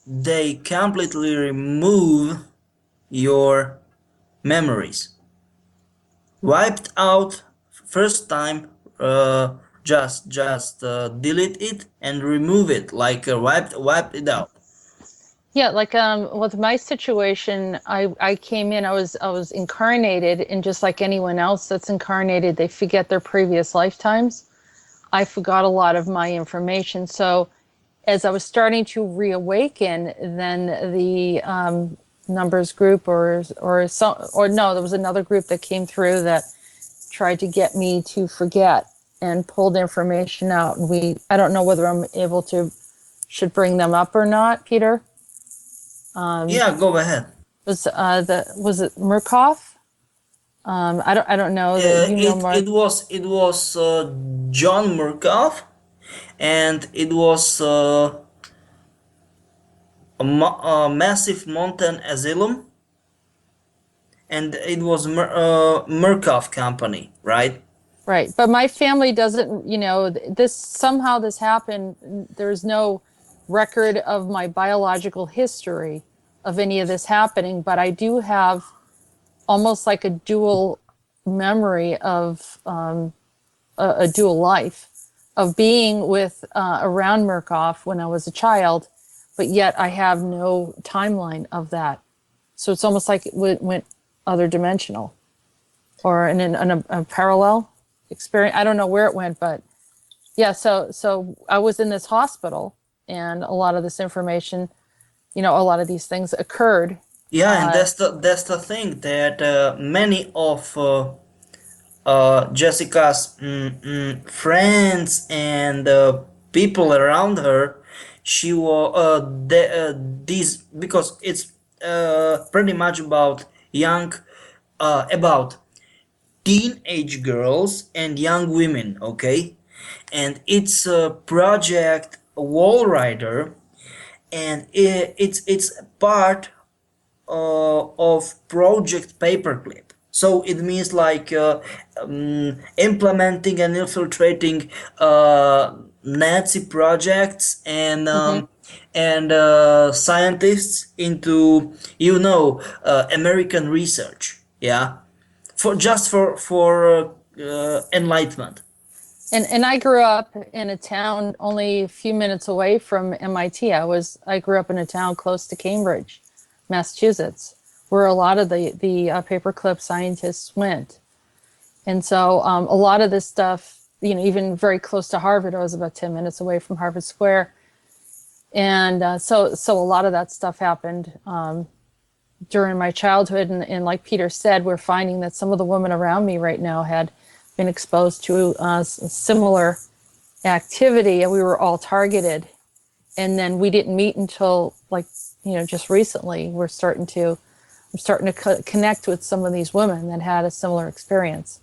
they completely remove your memories, wiped out first time. Just delete it and remove it, like wipe it out. Yeah, like with my situation, I came in, I was incarnated, and just like anyone else that's incarnated, they forget their previous lifetimes. I forgot a lot of my information. So as I was starting to reawaken, then the numbers group or no, there was another group that came through that tried to get me to forget and pulled information out. And I don't know whether I'm able to should bring them up or not, Peter. Yeah, go ahead. Was it Murkoff? I don't know that you know Mark. It was John Murkoff, and it was a massive mountain asylum, and it was Murkoff company, right? Right. But my family doesn't, this somehow this happened. There's no record of my biological history of any of this happening, but I do have almost like a dual memory of a dual life of being with around Murkoff when I was a child, but yet I have no timeline of that. So it's almost like it went other dimensional or in a parallel experience. I don't know where it went, but yeah. So I was in this hospital, and a lot of this information, a lot of these things occurred. Yeah, and Uh, that's the thing that many of Jessica's friends and people around her, she was these, because it's pretty much about young, about teenage girls and young women, okay? And it's a project Walrider, and it's part of Project Paperclip. So it means like implementing and infiltrating Nazi projects mhm. and scientists into American research. Yeah, for enlightenment. And I grew up in a town only a few minutes away from MIT. I grew up in a town close to Cambridge, Massachusetts, where a lot of the paperclip scientists went. And so a lot of this stuff, even very close to Harvard, I was about 10 minutes away from Harvard Square. And so a lot of that stuff happened during my childhood. And like Peter said, we're finding that some of the women around me right now had been exposed to similar activity, and we were all targeted. And then we didn't meet until just recently. I'm starting to connect with some of these women that had a similar experience.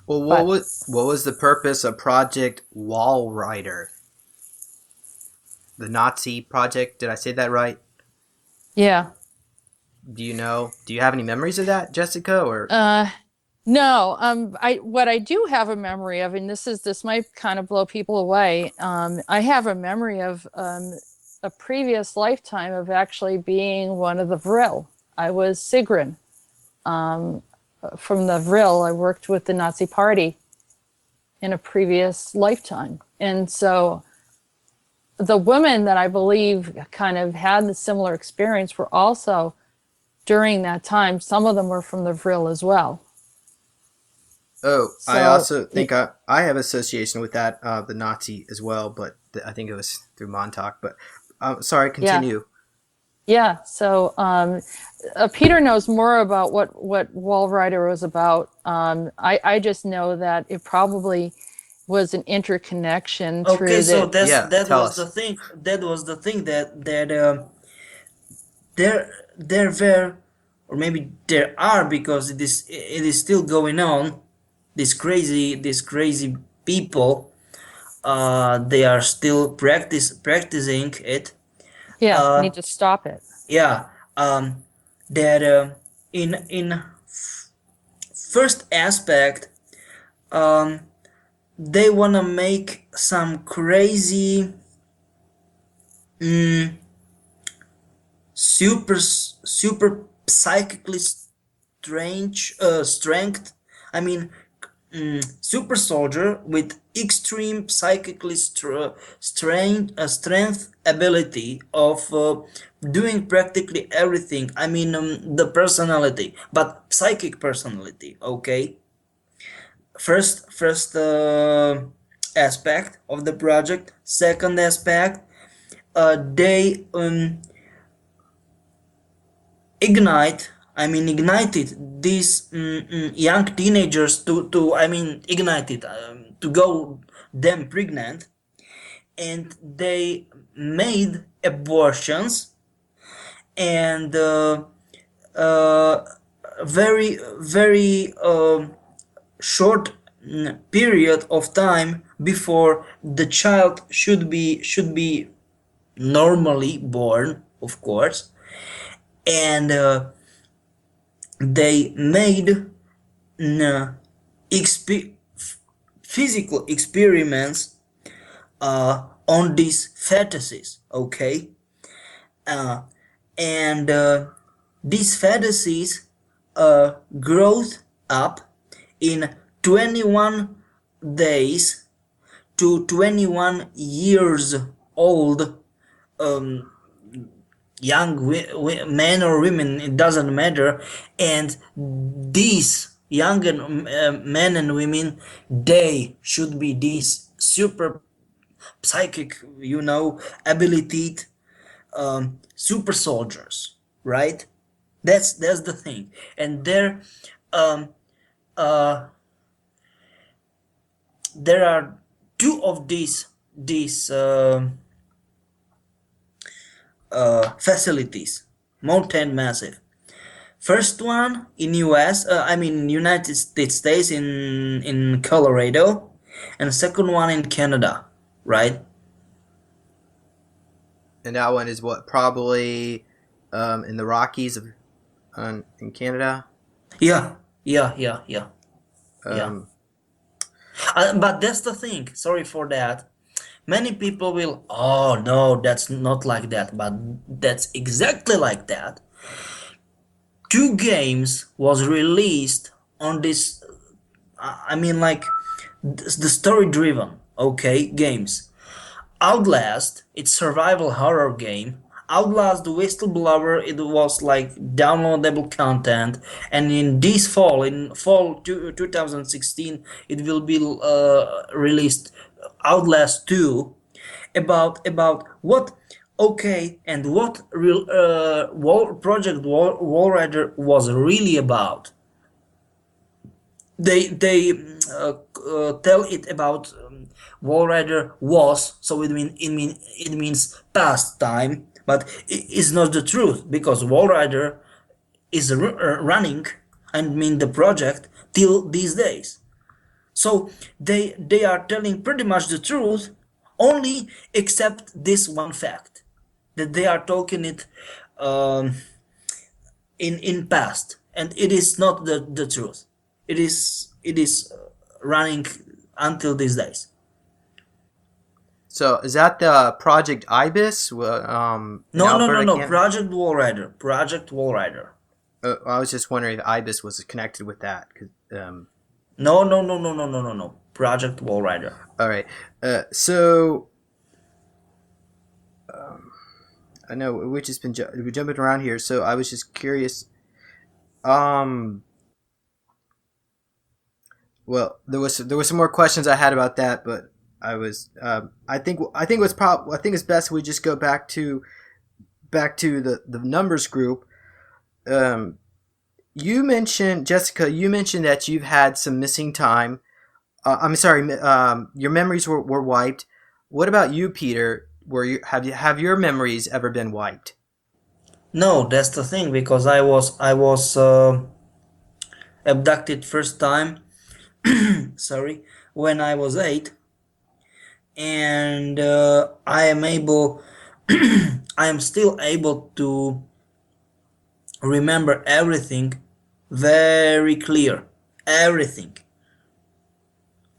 Well, But what was the purpose of Project Walrider? The Nazi project? Did I say that right? yeah, Do you know? Do you have any memories of that, Jessica? Or no, what I do have a memory of, and this might kind of blow people away. I have a memory of a previous lifetime of actually being one of the Vril. I was Sigrun from the Vril. I worked with the Nazi Party in a previous lifetime, and so the women that I believe kind of had the similar experience were also during that time. Some of them were from the Vril as well. oh, I So also think I have association with that the Nazi as well, but I think it was through Montauk. But sorry, yeah. continue. Yeah, so Peter knows more about what Walrider was about. I just know that it probably was an interconnection Okay, through so the. Yeah, that tell was the us. thing. That was the thing that there were, or maybe there are, because it is still going on. These crazy people. They are still practicing it. Yeah, Uh, need to stop it. yeah. Um, that in first aspect, um, they wanna make some crazy, mm, super psychically strange strength. I mean, super soldier with extreme psychically strength ability of doing practically everything. I mean, the personality, but psychic personality. Okay, first aspect of the project. Second aspect, they ignited these young teenagers to I mean ignited to go them pregnant, and they made abortions, and uh, very short period of time before the child should be normally born, of course. And they made uh, exp- physical experiments on these fetuses. Okay, uh, and these fetuses growth up in 21 days to 21 years old. um, Young men or women, it doesn't matter. And these young men and women, they should be these super psychic, abilitied, super soldiers, right? That's the thing. And um, uh, there are two of these facilities, mountain massive. First one in US, I mean United States, in Colorado, and second one in Canada, right? And that one is what, probably in the Rockies of in Canada. Yeah, yeah. Um, But that's the thing. Sorry for that. Many people will, oh no, that's not like that, but that's exactly like that. Two games was released on this. I mean, like the story driven, okay, games. Outlast, it's survival horror game. Outlast the Whistleblower, it was like downloadable content, and in fall 2016, it will be released Outlast 2, about what, okay, and what real Project Walrider was really about. They tell it about Walrider was, so it means past time, but it is not the truth, because Walrider is running, I mean the project, till these days. So they are telling pretty much the truth, only except this one fact, that they are talking it um, in past, and it is not the truth. It is running until these days. so is that the Project Ibis in No, Alberta, Canada? Project Walrider. I was just wondering if Ibis was connected with that. 'Cause, No, Project Walrider. all right. So I know we've just been we're jumping around here. So I was just curious. Um, well, there was some more questions I had about that, but I was I think it's best we just go back to back to the numbers group. You mentioned, Jessica, you mentioned that you've had some missing time. I'm sorry, your memories were wiped. What about you, Peter? Have your memories ever been wiped? No, that's the thing, because I was abducted first time. Sorry, when I was 8, and I am still able to remember everything very clear. Everything.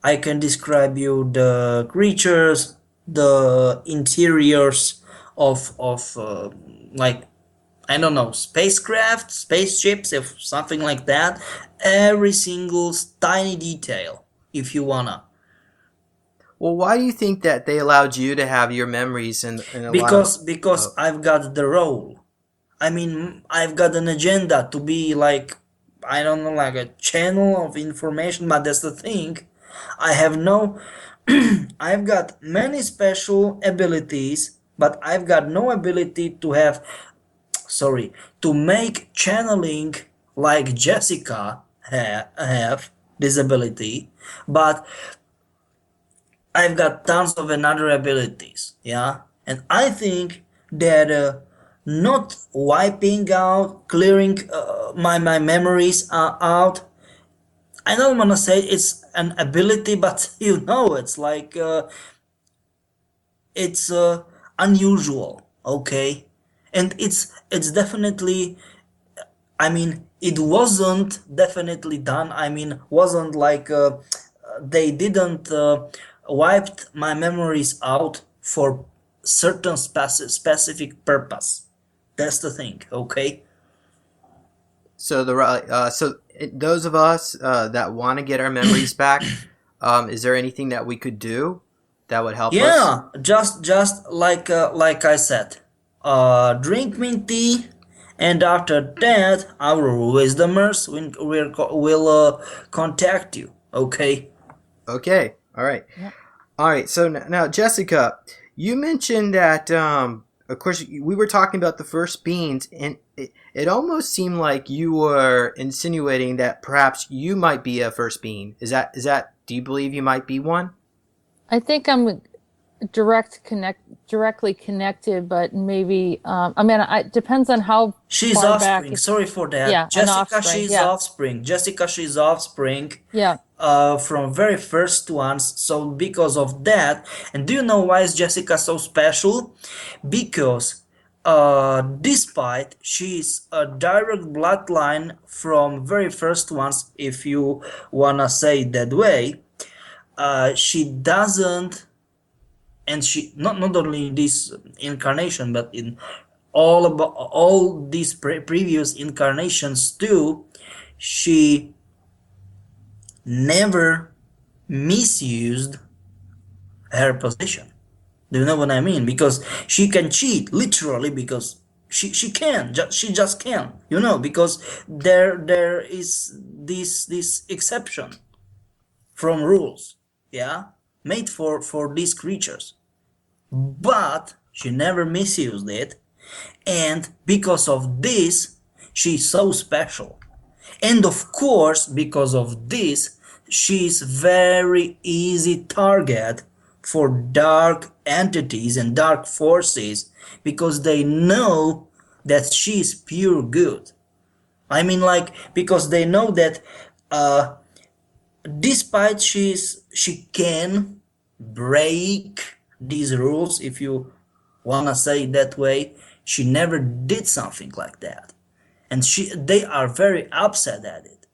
I can describe you the creatures, the interiors of like, I don't know, spacecraft, spaceships, if something like that. Every single tiny detail, if you wanna. Well, why do you think that they allowed you to have your memories and a lot of? Because I've got the role. I mean, I've got an agenda to be like, I don't know, like a channel of information, but that's the thing. I have no, I've got many special abilities, but I've got no ability to have, sorry, to make channeling like Jessica have this ability, but I've got tons of another abilities, yeah? And I think that not wiping out, clearing my memories out, I don't want to say it's an ability, but it's like, it's unusual, okay? And it's definitely, I mean, it wasn't definitely done. I mean, wasn't like they didn't wiped my memories out for certain specific purpose. That's the thing, okay? So those of us that want to get our memories back, is there anything that we could do that would help us? Yeah, just like I said, drink mint tea, and after that, our wisdomers will contact you. Okay. Okay. All right. Yeah. All right. So now, Jessica, you mentioned that, of course, we were talking about the first beings, and it almost seemed like you were insinuating that perhaps you might be a first being. Do you believe you might be one? I think I'm directly connected, but maybe I mean, it depends on how She's far back. offspring. Sorry for that. Yeah, an offspring. Yeah, Jessica, she's offspring. yeah. From very first ones. So because of that, and do you know why is Jessica so special? Because despite she's a direct bloodline from very first ones, if you wanna say it that way, she doesn't, and she not only in this incarnation, but in all these previous incarnations too, she never misused her position. Do you know what I mean? Because she can cheat literally, because she can, she just can, because there is this exception from rules, yeah, made for these creatures, but she never misused it, and because of this she's so special. And of course, because of this, she's very easy target for dark entities and dark forces, because they know that she's pure good. I mean, like, because they know that despite she can break these rules, if you wanna say it that way, she never did something like that, and they are very upset at it,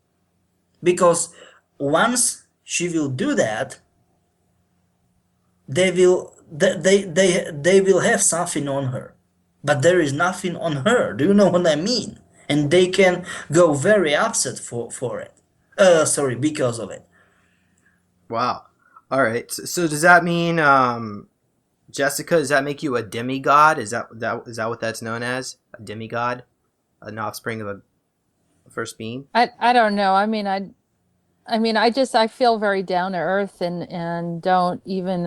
because once she will do that, they will have something on her, but there is nothing on her. Do you know what I mean? And they can go very upset for it. Sorry, because of it. Wow. All right. So does that mean, Jessica? Does that make you a demigod? Is that what that's known as? A demigod, an offspring of a first being? I don't know. I mean, I feel very down to earth and don't even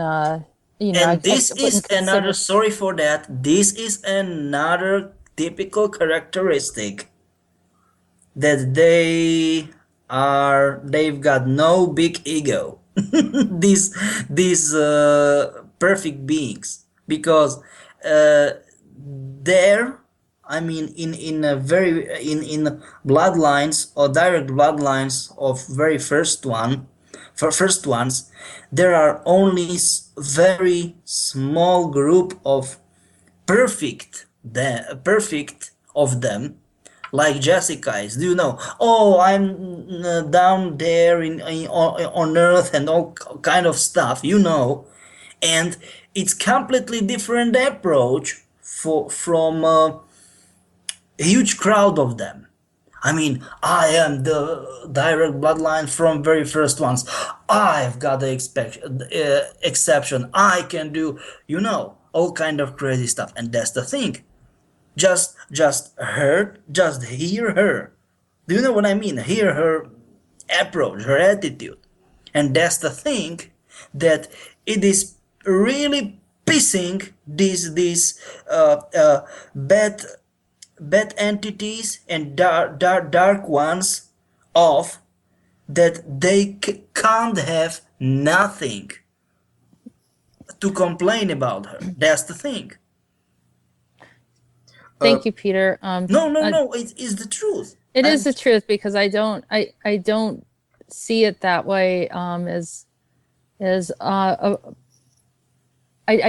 And I this wouldn't is another, consider. sorry for that, this is another typical characteristic that they've got no big ego. These perfect beings, because there, I mean, in a very in bloodlines or direct bloodlines of very first one, for first ones, there are only very small group of perfect of them, like Jessica is. Do you know? Oh, I'm down there on Earth and all kind of stuff. And it's completely different approach from a huge crowd of them. I mean, I am the direct bloodline from very first ones. I've got the exception. I can do, all kind of crazy stuff. And that's the thing. Just hear her. Do you know what I mean? Hear her approach, her attitude. And that's the thing, that it is really pissing these bad entities and dark ones off, that they can't have nothing to complain about her. That's the thing. Thank you, Peter. No, it's the truth. It is the truth, because I don't see it that way. I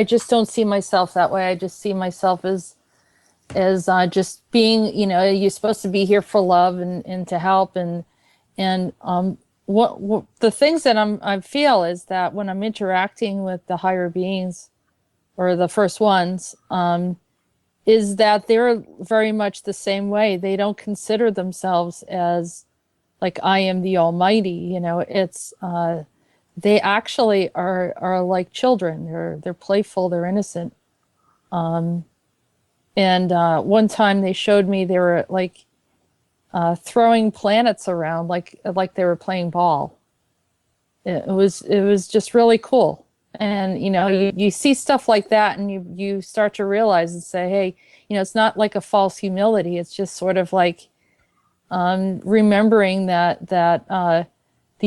just don't see myself that way. I just see myself as just being, you're supposed to be here for love and to help, and what the things that I feel is that when I'm interacting with the higher beings, or the first ones, is that they're very much the same way. They don't consider themselves as like, I am the Almighty. It's they actually are like children. They're playful. They're innocent. And one time they showed me they were like throwing planets around like they were playing ball. It was just really cool. And you see stuff like that, and you start to realize and say, hey, it's not like a false humility. It's just sort of like remembering that the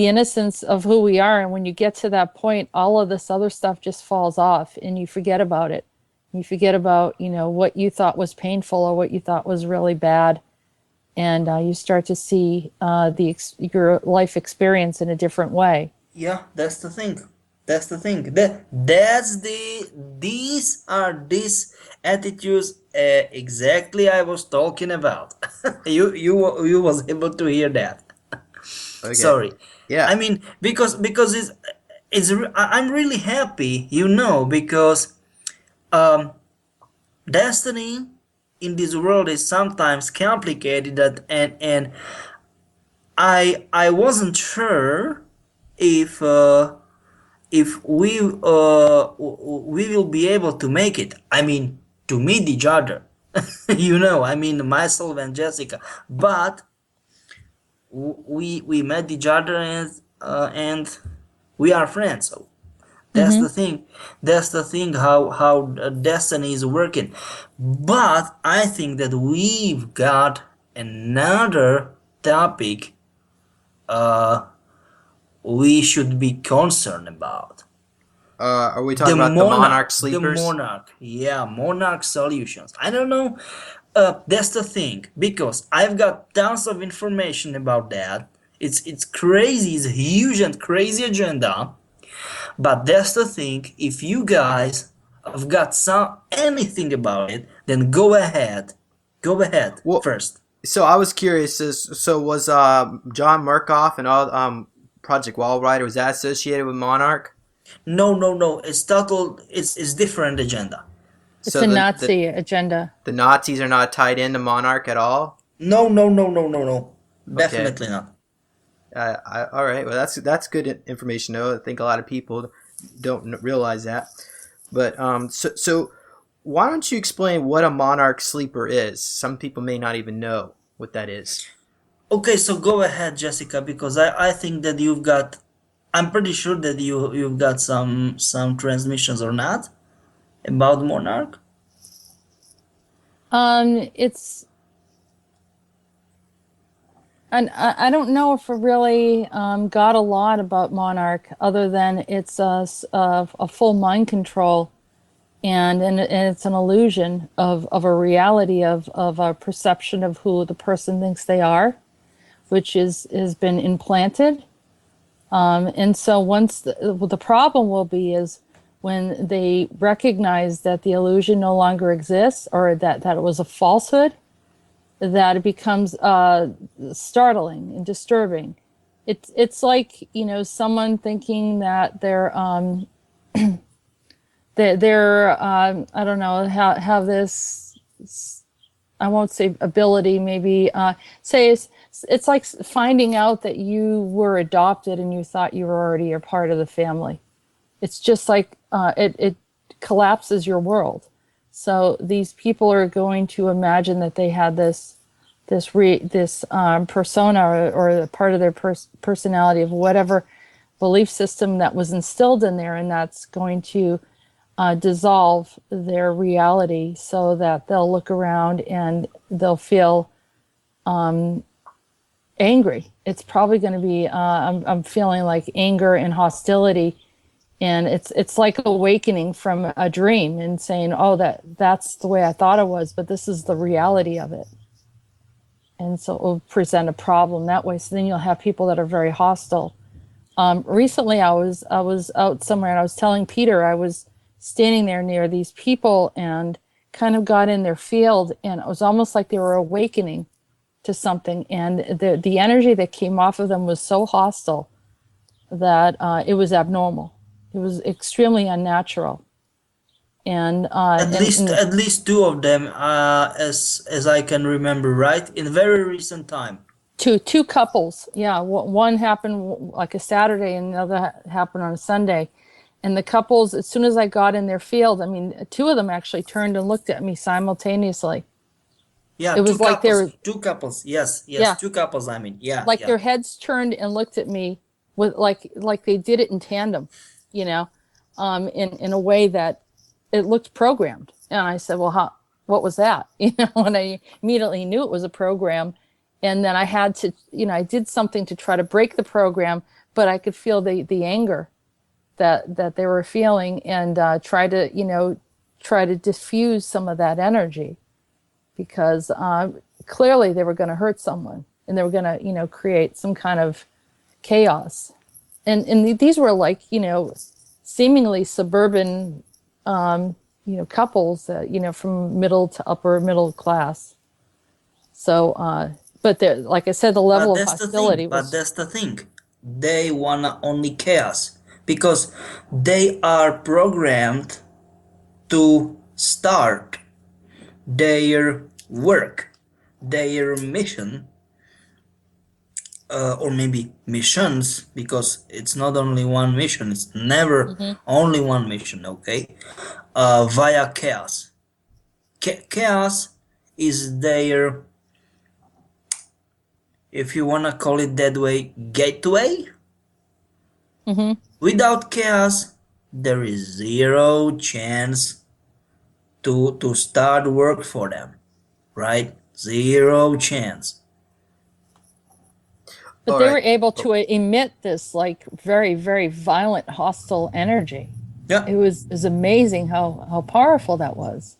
innocence of who we are. And when you get to that point, all of this other stuff just falls off, and you forget about it. You forget about what you thought was painful or what you thought was really bad, and you start to see your life experience in a different way. Yeah, that's the thing. These attitudes exactly I was talking about. You was able to hear that. Okay. Sorry. Yeah. I mean, because I'm really happy, because destiny in this world is sometimes complicated, and I wasn't sure if we will be able to make it. I mean, to meet each other. I mean, myself and Jessica, but we met each other, and we are friends. So that's the thing. That's the thing, how destiny is working. But I think that we've got another topic we should be concerned about. Are we talking about the Monarch Sleepers? Monarch Solutions. I don't know. That's the thing, because I've got tons of information about that. It's crazy. It's a huge and crazy agenda. But that's the thing. If you guys have got anything about it, then go ahead. Well, first. So I was curious. So was John Murkoff and all Project Walrider, was that associated with Monarch? No. It's total. It's different agenda. It's so a Nazi agenda. The Nazis are not tied into Monarch at all? No. Definitely not. All right. Well, that's good information, though. I think a lot of people don't realize that. But so why don't you explain what a Monarch Sleeper is? Some people may not even know what that is. Okay, so go ahead, Jessica, because I think that you've got I'm pretty sure that you've got some transmissions or not about Monarch. It's and I don't know if I really got a lot about Monarch other than it's a full mind control and it's an illusion of a reality of a perception of who the person thinks they are, which has been implanted. And so once the problem will be is when they recognize that the illusion no longer exists or that it was a falsehood, that it becomes startling and disturbing. It's like, you know, someone thinking that they're I don't know, have this, I won't say ability, maybe say it's like finding out that you were adopted and you thought you were already a part of the family. It's just like it collapses your world. So these people are going to imagine that they had this persona or a part of their personality of whatever belief system that was instilled in there, and that's going to dissolve their reality so that they'll look around and they'll feel angry. It's probably going to be I'm feeling like anger and hostility, and it's like awakening from a dream and saying, oh, that's the way I thought it was, but this is the reality of it. And so it will present a problem that way. So then you'll have people that are very hostile. Recently I was out somewhere and I was telling Peter, I was standing there near these people and kind of got in their field, and it was almost like they were awakening to something, and the energy that came off of them was so hostile that it was abnormal. It was extremely unnatural. And At least two of them, as I can remember, right, in very recent time. two couples, yeah. One happened like a Saturday and the other happened on a Sunday. And the couples, as soon as I got in their field, I mean, two of them actually turned and looked at me simultaneously. Yeah, It was like they were, two couples. Yes, yeah, two couples. I mean, yeah, like yeah. their heads turned and looked at me with like they did it in tandem, you know, in a way that it looked programmed. And I said, well, what was that? You know, and I immediately knew it was a program. And then I had to, you know, I did something to try to break the program, but I could feel the anger that they were feeling, and try to diffuse some of that energy, because clearly they were going to hurt someone and they were going to, you know, create some kind of chaos. And these were like, you know, seemingly suburban, you know, couples, you know, from middle to upper middle class. So, but like I said, the level of hostility was. But that's the thing. They want only chaos because they are programmed to start their work, their mission, or maybe missions, because it's not only one mission, it's never only one mission, okay? Via chaos. Chaos is their, if you wanna call it that way, gateway. Without chaos, there is zero chance to start work for them, right? Zero chance. But All they right. were able to emit this like very, very violent, hostile energy. Yeah. It was amazing how powerful that was.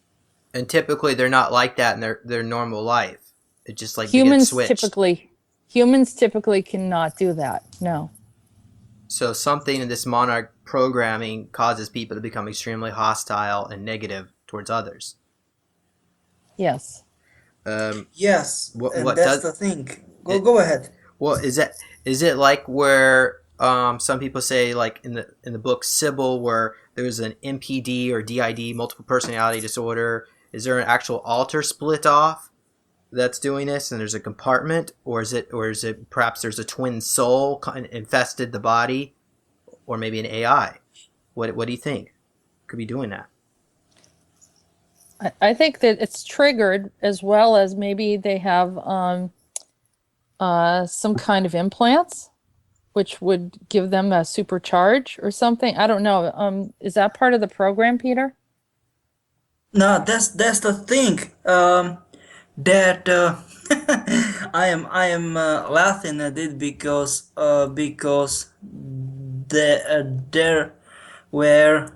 And typically they're not like that in their normal life. It's just like Humans they get switched. typically cannot do that. No. So something in this Monarch programming causes people to become extremely hostile and negative towards others. Yes. Yes, What that's does the thing. it- Go ahead. Well, is it like where some people say, like in the book Sybil, where there was an MPD or DID, multiple personality disorder? Is there an actual alter split off that's doing this, and there's a compartment, or is it perhaps there's a twin soul infested the body, or maybe an AI? What do you think could be doing that? I think that it's triggered, as well as maybe they have some kind of implants which would give them a supercharge or something. I don't know. Is that part of the program, Peter? No, that's the thing. That I am laughing at it because there were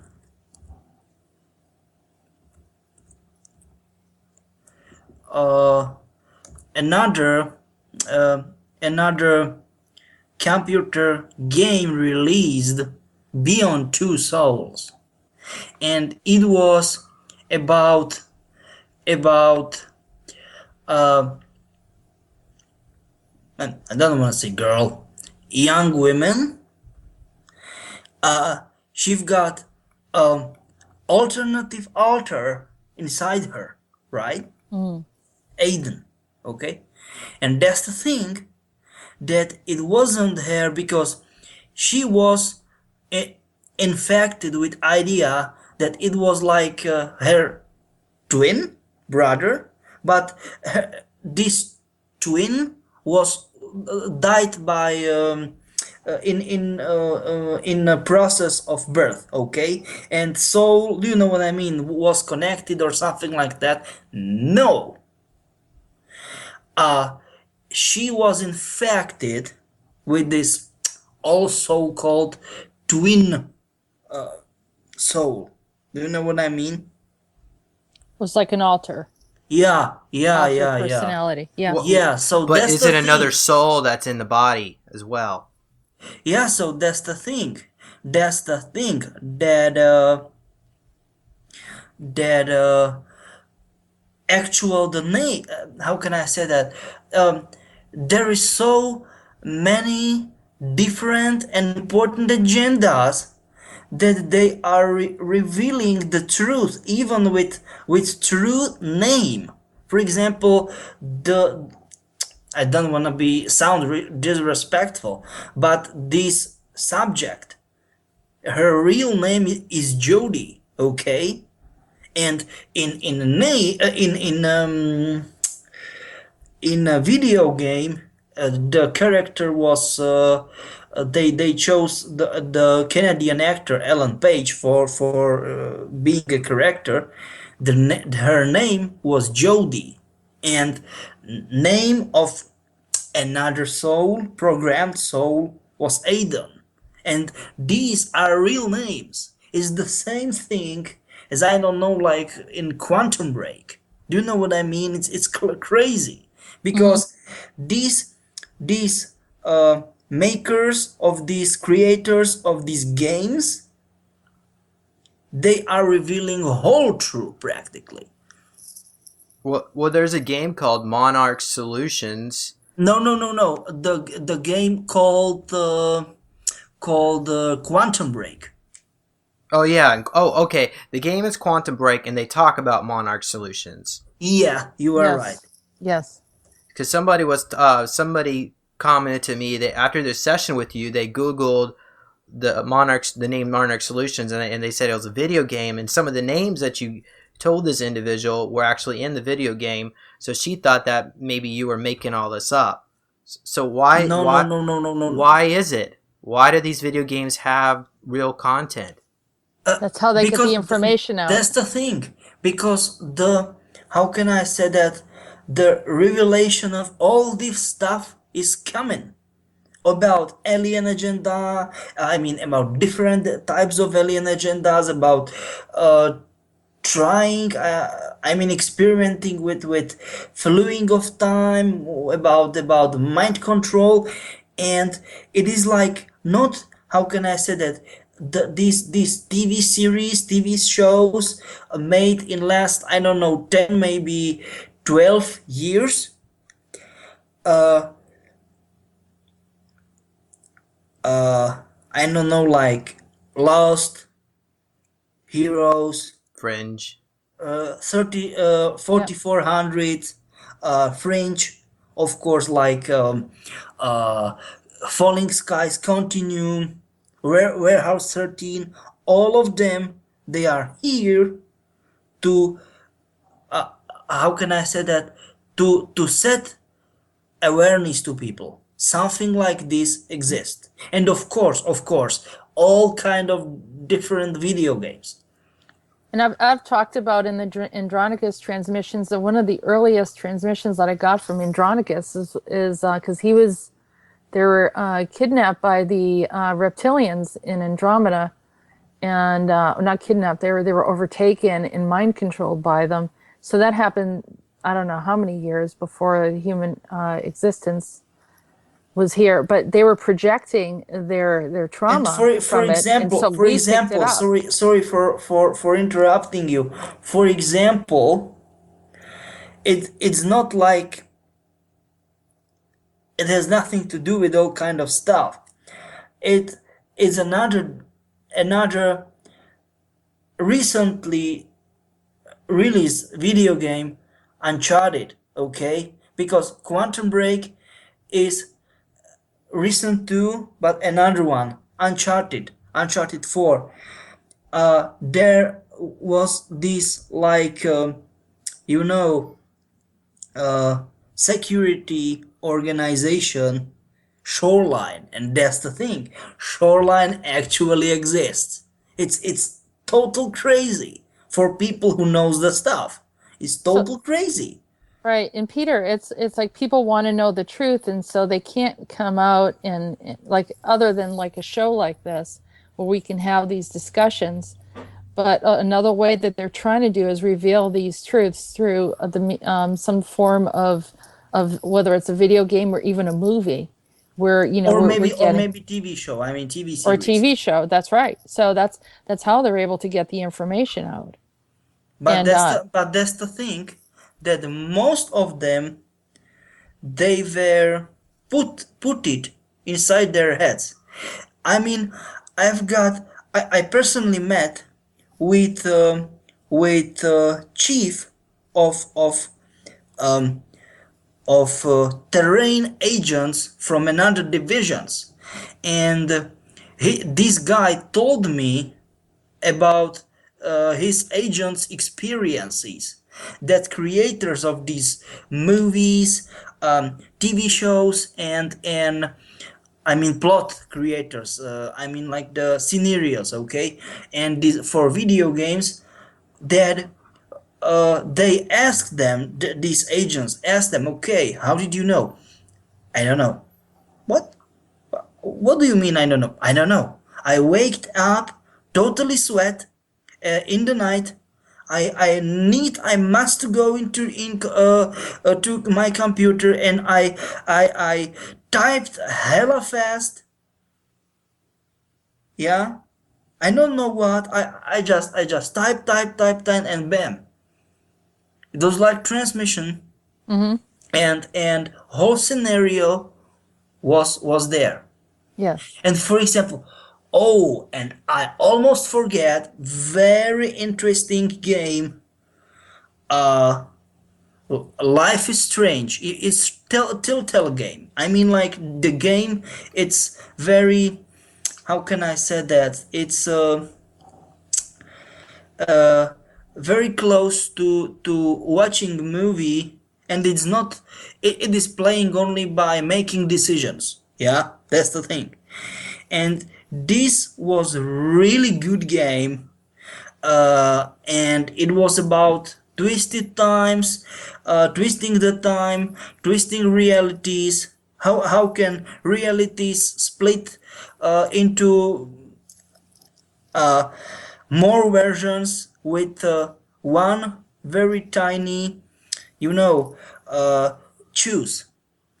uh, another uh, another computer game released Beyond Two Souls, and it was about uh, I don't want to say girl, young women. She've got alternative altar inside her, right? Aiden, okay? And that's the thing, that it wasn't her because she was infected with idea that it was like her twin brother, but this twin was died by in a process of birth, okay? And so, do you know what I mean? Was connected or something like that? No. She was infected with this also called twin soul. Do you know what I mean? It was like an alter Yeah. personality. Yeah. Well, Yeah, so but that's is the it another thing. soul that's in the body as well? Yeah, so that's the thing. That's the thing that actual the name. How can I say that? There is so many different and important agendas that they are revealing the truth, even with true name. For example, the I don't want to be sound disrespectful, but this subject, her real name is Jody, okay? And in a video game, the character was they chose the Canadian actor Ellen Page for being a character. Her name was Jody, and name of another soul, programmed soul, was Aiden. And these are real names. It's the same thing as, I don't know, like in Quantum Break. Do you know what I mean? It's crazy because these makers of these creators of these games, they are revealing whole truth practically. Well, there's a game called Monarch Solutions. No. The game called Quantum Break. Oh yeah. Oh, okay. The game is Quantum Break, and they talk about Monarch Solutions. Yeah, you are right. Yes. Because somebody commented to me that after this session with you, they Googled the name Monarch Solutions, and they said it was a video game, and some of the names that you told this individual were actually in the video game. So she thought that maybe you were making all this up. So why No. why is it? Why do these video games have real content? That's how they get Because the information out. That's the thing. Because how can I say that, the revelation of all this stuff is coming about alien agenda. I mean, about different types of alien agendas, about trying experimenting with flowing of time, about mind control. And it is like, not, how can I say that, these TV shows made in last, I don't know, 10, maybe 12 years, I don't know, like Lost, Heroes, Fringe. 4400, Fringe, of course, like uh, Falling Skies, Continuum, Warehouse 13. All of them, they are here to how can I say that, to set awareness to people. something like this exists. And of course, all kind of different video games. And I've talked about in the Andronicus transmissions that one of the earliest transmissions that I got from Andronicus is because they were kidnapped by the reptilians in Andromeda, and not kidnapped. They were overtaken and mind controlled by them. So that happened. I don't know how many years before the human existence was here, but they were projecting their And trauma from it, and so we picked it up. sorry for interrupting you. For example, it's not like it has nothing to do with all kind of stuff. It is another recently released video game, Uncharted, okay? Because Quantum Break is recent too, but another one, Uncharted 4. There was this like you know security organization, Shoreline, and that's the thing. Shoreline actually exists. It's total crazy for people who knows the stuff. It's So total crazy. right, and Peter, it's like people want to know the truth, and so they can't come out like other than like a show like this where we can have these discussions. But another way that they're trying to do is reveal these truths through some form of whether it's a video game or even a movie, where we're Or getting maybe TV show. I mean TV or a series. TV show. That's right. So that's how they're able to get the information out. But And that's the thing that most of them they were put it inside their heads. I mean, I personally met with chief of um, terrain agents from another divisions, and this guy told me about his agents' experiences. That creators of these movies, TV shows, and I mean plot creators. I mean like the scenarios, okay, and this, for video games, that they ask them, these agents ask them, okay, how did you know? I don't know. What? What do you mean? I don't know. I don't know. I waked up totally sweat in the night. I must go to my computer, and I typed hella fast. Yeah, I don't know what. I just type, and bam. It was like transmission, mhm, and whole scenario was there. yes. And for example, oh, and I almost forget, very interesting game. Uh, Life is Strange. It's telltale game. I mean, like the game. It's very. How can I say that? It's uh, very close to watching a movie, and it's not. It is playing only by making decisions. Yeah, that's the thing. And this was a really good game, and it was about twisted times, twisting the time, twisting realities. How can realities split into uh, more versions with one very tiny, you know, uh, choose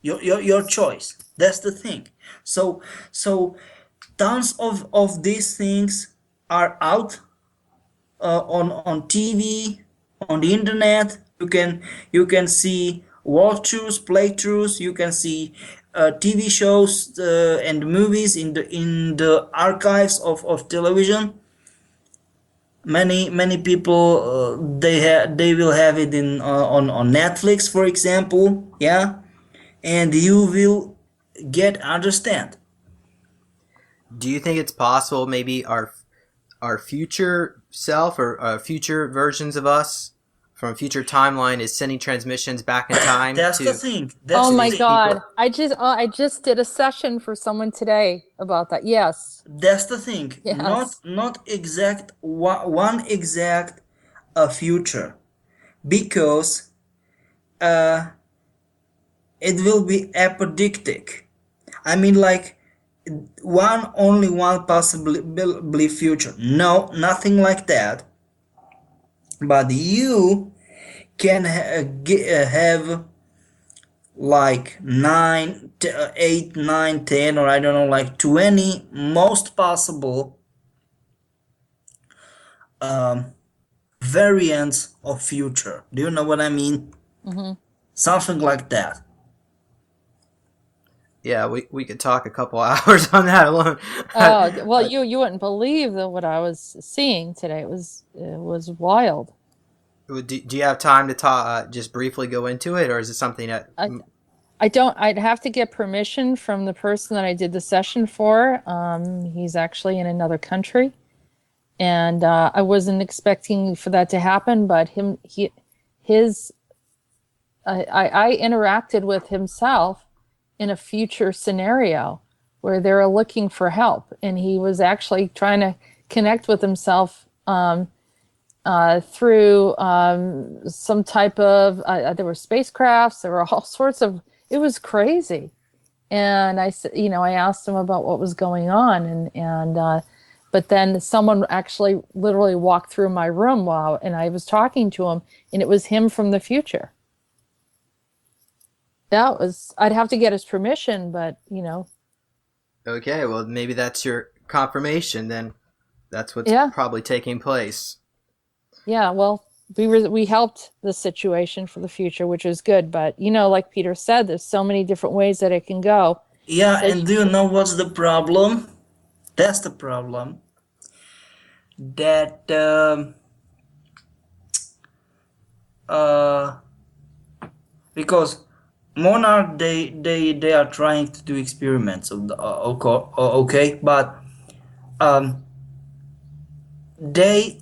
your choice. That's the thing. So tons of these things are out on TV, on the internet. You can see walkthroughs, playthroughs. You can see TV shows and movies in the archives of television. Many people they will have it in on Netflix, for example. Yeah, and you will get understand. Do you think it's possible maybe our future self or future versions of us from a future timeline is sending transmissions back in time That's to. the thing. Oh my The thing. God. I just did a session for someone today about that. Yes. That's the thing. Yes. Not exact one exact future, because it will be apodictic. I mean, like only one possibly future. No, nothing like that. But you can have like 9, 8, 9, 10, or I don't know, like 20 most possible variants of future. Do you know what I mean? Hmm. Something like that. Yeah, we could talk a couple hours on that alone. Oh, well, you wouldn't believe what I was seeing today. It was wild. Do you have time to talk, just briefly go into it, or is it something that? I don't, I'd have to get permission from the person that I did the session for. He's actually in another country, and I wasn't expecting for that to happen, but I interacted with himself in a future scenario where they're looking for help, and he was actually trying to connect with himself through some type of there were spacecrafts, there were all sorts of, it was crazy. And I said, I asked him about what was going on, and but then someone actually literally walked through my room and I was talking to him, and it was him from the future. I'd have to get his permission, but Okay, well maybe that's your confirmation. Then that's what's Yeah. probably taking place. Yeah, well, we helped the situation for the future, which is good. But like Peter said, there's so many different ways that it can go. Yeah, So and do you know what's the problem? That's the problem. That because Monarch, they are trying to do experiments of the okay, but they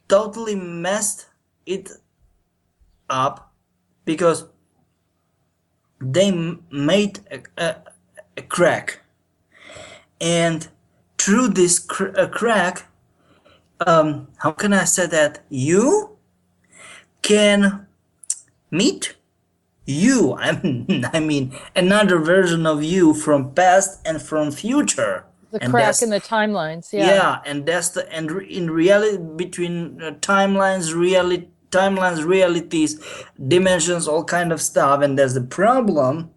totally messed it up, because they made a crack, and through this crack, how can I say that, you can meet you. I mean another version of you from past and from future. the And crack in the timelines, yeah. yeah, and that's the, and in reality, between timelines, realities, dimensions, all kind of stuff. And there's the problem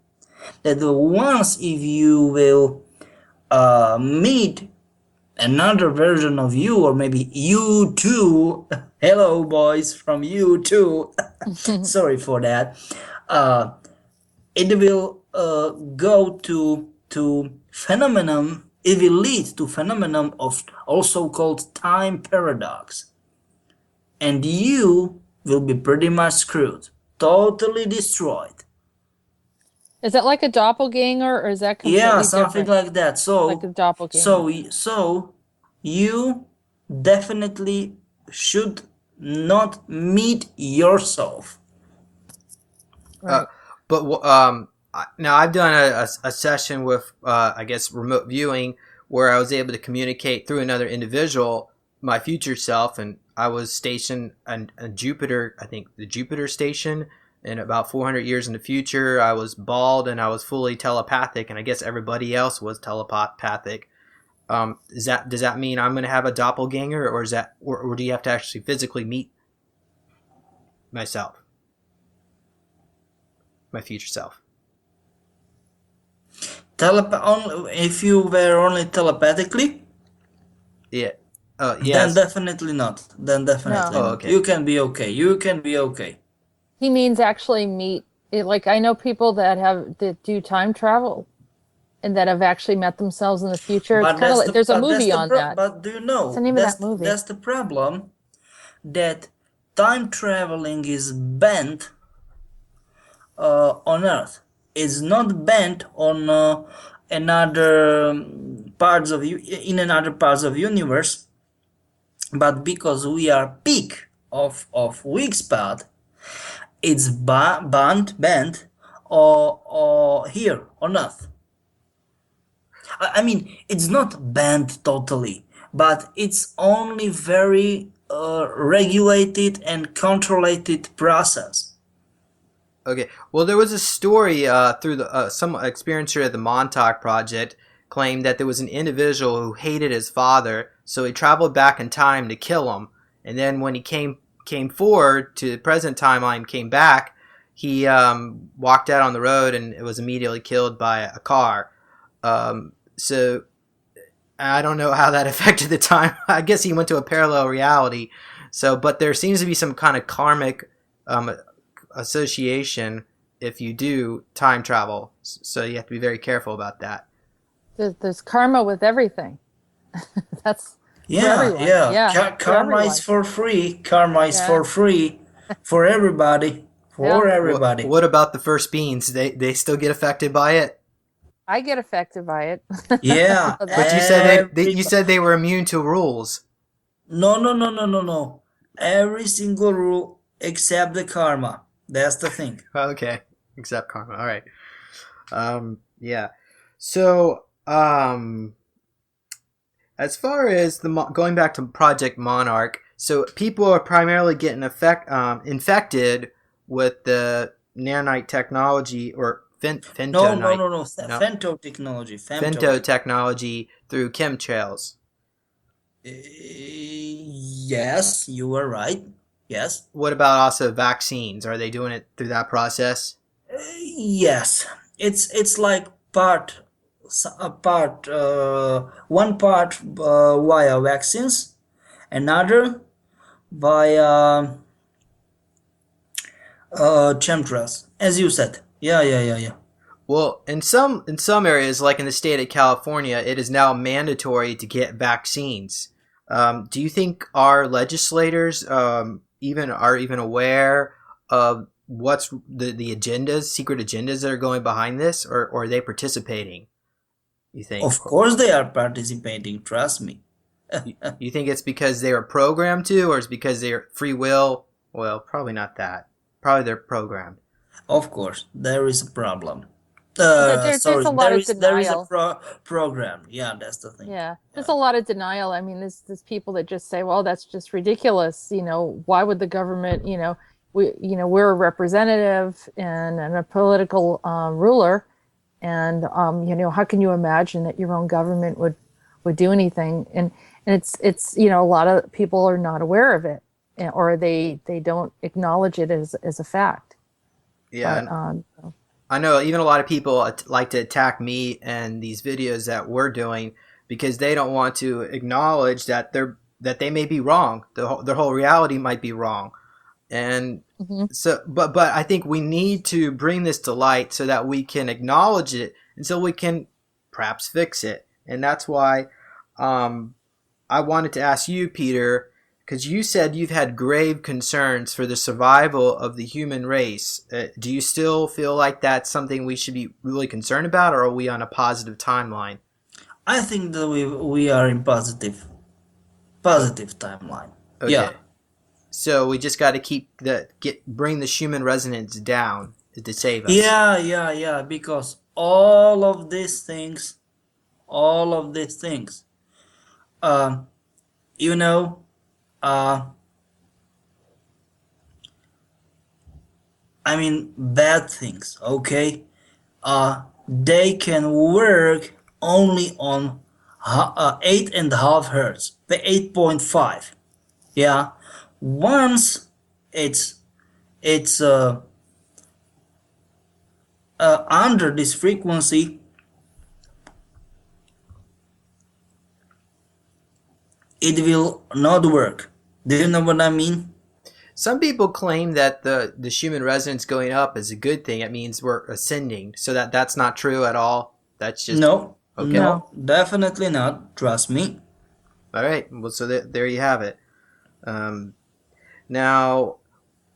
that once if you will meet another version of you, or maybe you too, hello boys from you too, sorry for that, it will go to phenomenon, it will lead to phenomenon of also called time paradox, and you will be pretty much screwed, totally destroyed. Is that like a doppelganger, or is that completely Yeah, something different? like that. So Like a doppelganger. so you definitely should not meet yourself. Right. But now I've done a session with I guess remote viewing where I was able to communicate through another individual my future self, and I was stationed on Jupiter, I think the Jupiter station, and about 400 years in the future. I was bald and I was fully telepathic, and I guess everybody else was telepathic. Does that mean I'm going to have a doppelganger, or is that, or do you have to actually physically meet myself, my future self? Only if you were only telepathically, Yeah. then Yes. definitely not. Then definitely No. Oh, not. okay. You can be okay. You can be okay. He means actually meet. Like I know people that do time travel, and that have actually met themselves in the future. It's kind of like there's a movie on that. But do you What's the know name of that movie? that's the problem, that time traveling is banned on Earth. It's not banned on another in another parts of universe, but because we are peak of weak spot, it's banned or here or not. I mean, it's not banned totally, but it's only very regulated and controlled process. Okay. Well, there was a story through the some experiencer at the Montauk Project claimed that there was an individual who hated his father, so he traveled back in time to kill him. And then when he came forward to the present timeline, came back, he walked out on the road and it was immediately killed by a car. So I don't know how that affected the time. I guess he went to a parallel reality. So, but there seems to be some kind of karmic association if you do time travel. So you have to be very careful about that. There's karma with everything. That's for Yeah, everyone. yeah. For Karma everyone. is for free. Karma is Yeah. for free for everybody. For Yeah. everybody. What about the first beans? They still get affected by it? I get affected by it. Yeah. So But you said they were immune to rules. No. Every single rule except the karma. That's the thing. Okay, except karma. All right. Yeah. So, as far as going back to Project Monarch, so people are primarily getting infected with the nanite technology or femto No. No. Femto technology. Femto technology through chemtrails. Yes, you are right. Yes. What about also vaccines? Are they doing it through that process? Yes. It's like one part via vaccines, another via chemtrails, as you said. Yeah. Well, in some areas, like in the state of California, it is now mandatory to get vaccines. Do you think our legislators even are aware of what's the agendas, secret agendas that are going behind this, or are they participating? You think? Of course they are participating, trust me. You think it's because they were programmed to, or it's because they're free will? Well, probably not that. Probably they're programmed. Of course, there is a problem. There's Sorry, a lot of there is a denial. program. Yeah, that's the thing. Yeah, there's a lot of denial. I mean, there's people that just say, "Well, that's just ridiculous." You know, why would the government? We're a representative and a political ruler, and how can you imagine that your own government would do anything? And it's a lot of people are not aware of it, or they don't acknowledge it as a fact. Yeah. But, I know even a lot of people like to attack me and these videos that we're doing because they don't want to acknowledge that they may be wrong. Their whole reality might be wrong. And so, but I think we need to bring this to light so that we can acknowledge it and so we can perhaps fix it. And that's why I wanted to ask you, Peter, because you said you've had grave concerns for the survival of the human race. Do you still feel like that's something we should be really concerned about, or are we on a positive timeline? I think that we are in positive timeline. Okay. Yeah. So we just got to bring the human resonance down to save us. Yeah, because all of these things, you know, I mean, bad things, okay? They can work only on 8.5 hertz, the 8.5. Yeah. Once it's under this frequency, it will not work. Do you know what I mean? Some people claim that the human resonance going up is a good thing. It means we're ascending. So that's not true at all. That's just No, okay. no, definitely not. Trust me. All right. Well, so there you have it. Now,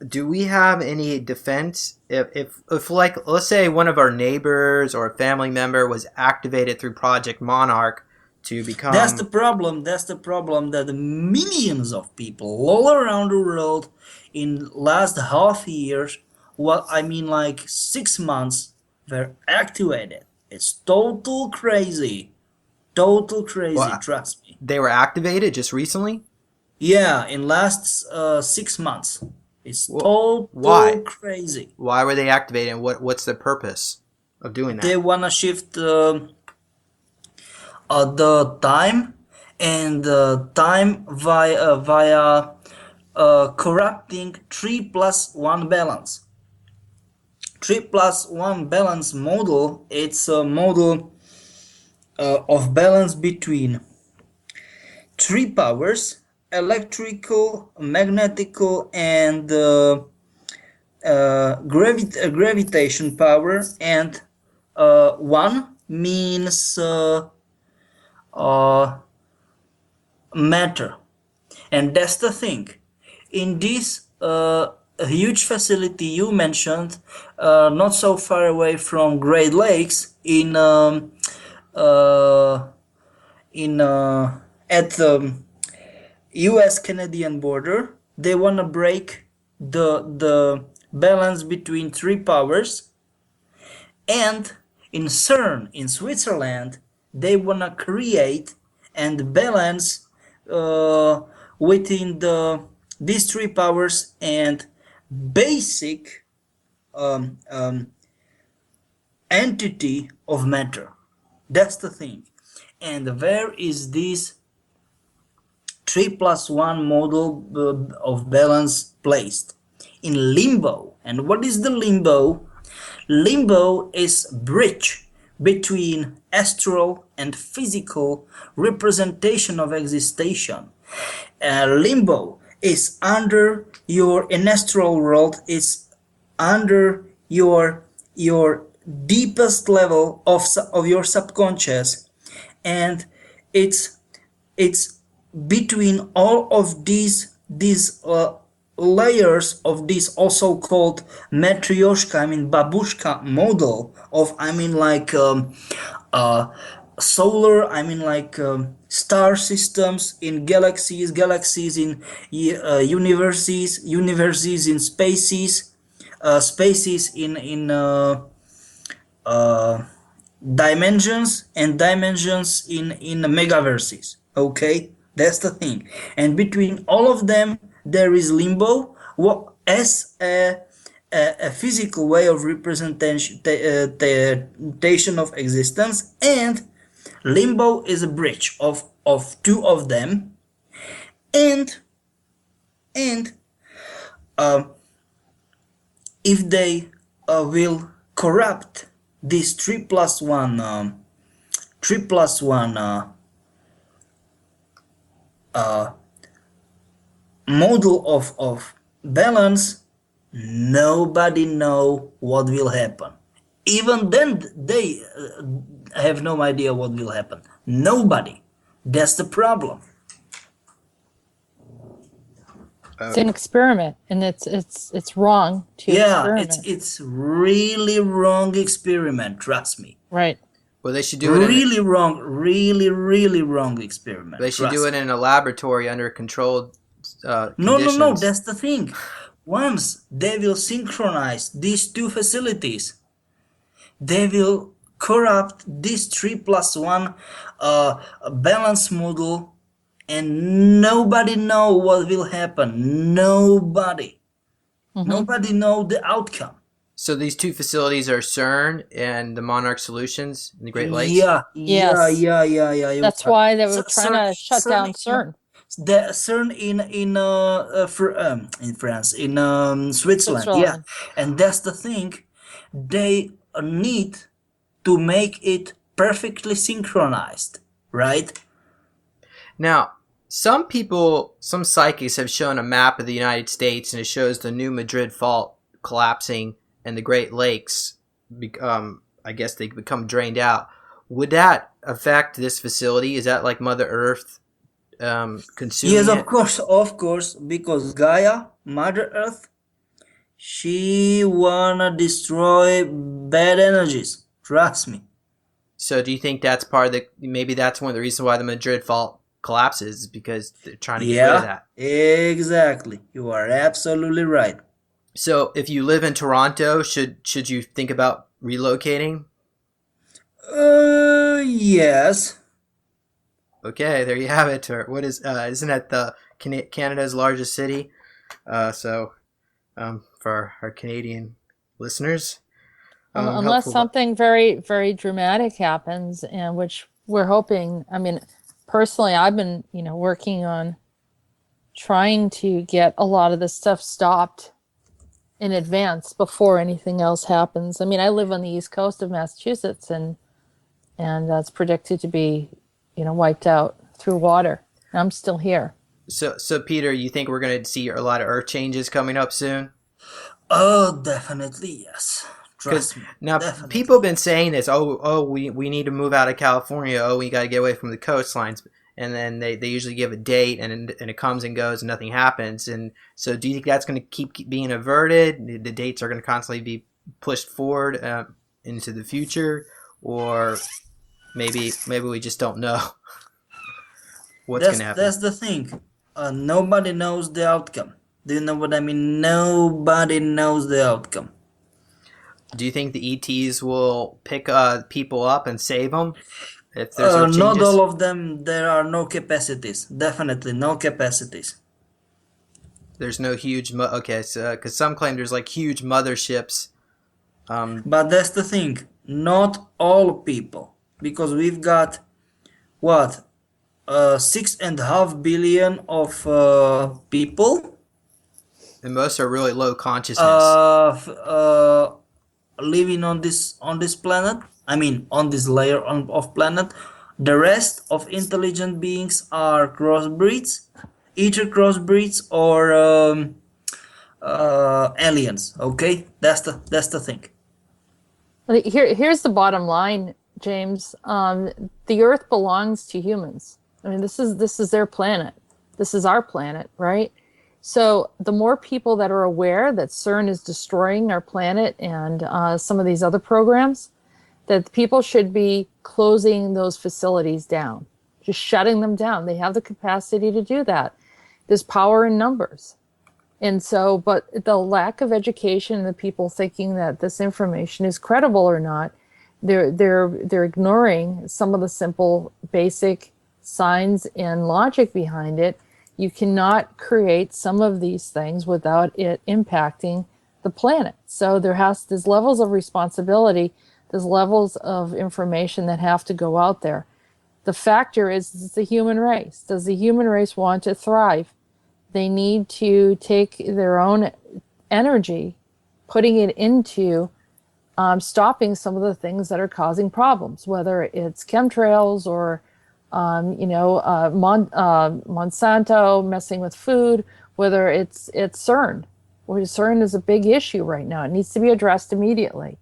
do we have any defense if like let's say one of our neighbors or a family member was activated through Project Monarch to That's the become. problem. That's the problem that millions of people all around the world in last half years, well, I mean like 6 months, were activated. It's total crazy. Total crazy, Well, trust me. they were activated just recently. Yeah, in last 6 months. It's Well, total why? crazy. Why were they activated, and what's the purpose of doing They that? wanna shift the time and time via corrupting 3 plus 1 balance. 3 plus 1 balance model, it's a model of balance between three powers: electrical, magnetical, and gravitation power, and one means uh, matter. And that's the thing. In this huge facility you mentioned, not so far away from Great Lakes, uh, in at the U.S. Canadian border, they wanna break the balance between three powers, and in CERN in Switzerland, they wanna create and balance uh, within these three powers and basic um, um, entity of matter. That's the thing. And where is this 3 plus 1 model of balance placed? In limbo. And what is the limbo? Limbo is bridge between astral and physical representation of existation. Limbo is under your in astral world, is under your deepest level of your subconscious, and it's it's between all of these layers of this also called matryoshka, I mean babushka model of, I mean like uh, solar, I mean like star systems in galaxies in universes in spaces, spaces in dimensions, and dimensions in megaverses. Okay, that's the thing. And between all of them there is limbo, what as a physical way of representation of existence, and limbo is a bridge of two of them. And and um, if they will corrupt this 3 plus 1 3 plus 1 model of balance, nobody know what will happen. Even then they have no idea what will happen. Nobody. That's the problem. It's an experiment, and it's wrong to Yeah, experiment. it's really wrong experiment, trust me. Right. Well, they should do it. Really wrong, really wrong experiment. They should do it in a laboratory under controlled No, conditions. that's the thing. Once they will synchronize these two facilities, they will corrupt this 3 plus 1 balance model, and nobody know what will happen. Nobody. Nobody know the outcome. So these two facilities are CERN and the Monarch Solutions in the Great Lakes. Yeah. That's why they were trying to shut down CERN. CERN. The CERN in France, in Switzerland. Yeah, Switzerland. and that's the thing. They need to make it perfectly synchronized, right? Now, some people, some psychics have shown a map of the United States, and it shows the New Madrid Fault collapsing and the Great Lakes, I guess they become drained out. Would that affect this facility? Is that like Mother Earth consuming Yes, it? of course, because Gaia, Mother Earth, she wanna destroy bad energies. Trust me. So do you think that's part of maybe that's one of the reasons why the Madrid fault collapses, is because they're trying to get rid of Yeah, that? exactly. You are absolutely right. So if you live in Toronto, should you think about relocating? Yes. Okay, there you have it. Or what is isn't that the Canada's largest city? For our Canadian listeners, Unless helpful. something very, very dramatic happens, and which we're hoping. I mean, personally, I've been, working on trying to get a lot of this stuff stopped in advance before anything else happens. I mean, I live on the east coast of Massachusetts, and that's predicted to be, wiped out through water. And I'm still here. So Peter, you think we're going to see a lot of earth changes coming up soon? Oh, definitely yes. Because Trust me. now Definitely. people have been saying this. We need to move out of California. Oh, we got to get away from the coastlines. And then they usually give a date, and it comes and goes, and nothing happens. And so, do you think that's going to keep being averted? The dates are going to constantly be pushed forward into the future, or maybe we just don't know what's going to happen. That's the thing. Nobody knows the outcome. Do you know what I mean? Nobody knows the outcome. Do you think the ETs will pick people up and save them if there's no changes? Not all of them. There are no capacities. Definitely no capacities. There's no huge because some claim there's like huge motherships. But that's the thing. Not all people, because we've got what 6.5 billion of people. And most are really low consciousness. Living on this planet. I mean, on this layer of planet. The rest of intelligent beings are crossbreeds, either crossbreeds or aliens. Okay, that's the thing. Here's the bottom line, James. The Earth belongs to humans. I mean, this is their planet. This is our planet, right? So the more people that are aware that CERN is destroying our planet and some of these other programs, that people should be closing those facilities down, just shutting them down. They have the capacity to do that. There's power in numbers. And so, but the lack of education, the people thinking that this information is credible or not, they're ignoring some of the simple, basic signs and logic behind it. You cannot create some of these things without it impacting the planet. So there's levels of responsibility, there's levels of information that have to go out there. The factor is the human race. Does the human race want to thrive? They need to take their own energy, putting it into stopping some of the things that are causing problems, whether it's chemtrails or Monsanto messing with food, whether it's CERN. Well, CERN is a big issue right now. It needs to be addressed immediately.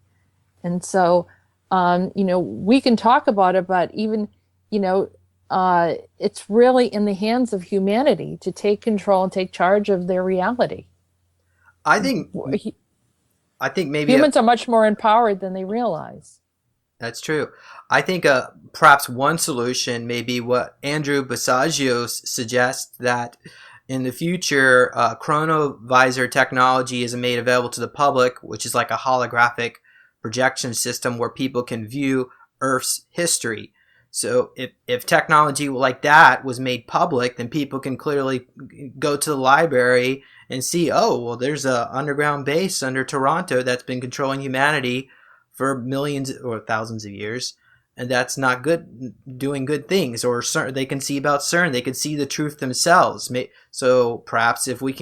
And so, we can talk about it, but even, it's really in the hands of humanity to take control and take charge of their reality. I think maybe humans are much more empowered than they realize. That's true. I think perhaps one solution may be what Andrew Basagios suggests, that in the future, chronovisor technology is made available to the public, which is like a holographic projection system where people can view Earth's history. So if technology like that was made public, then people can clearly go to the library and see, oh, well, there's an underground base under Toronto that's been controlling humanity for millions or thousands of years, and that's not good, doing good things. Or they can see about CERN, they can see the truth themselves. So perhaps what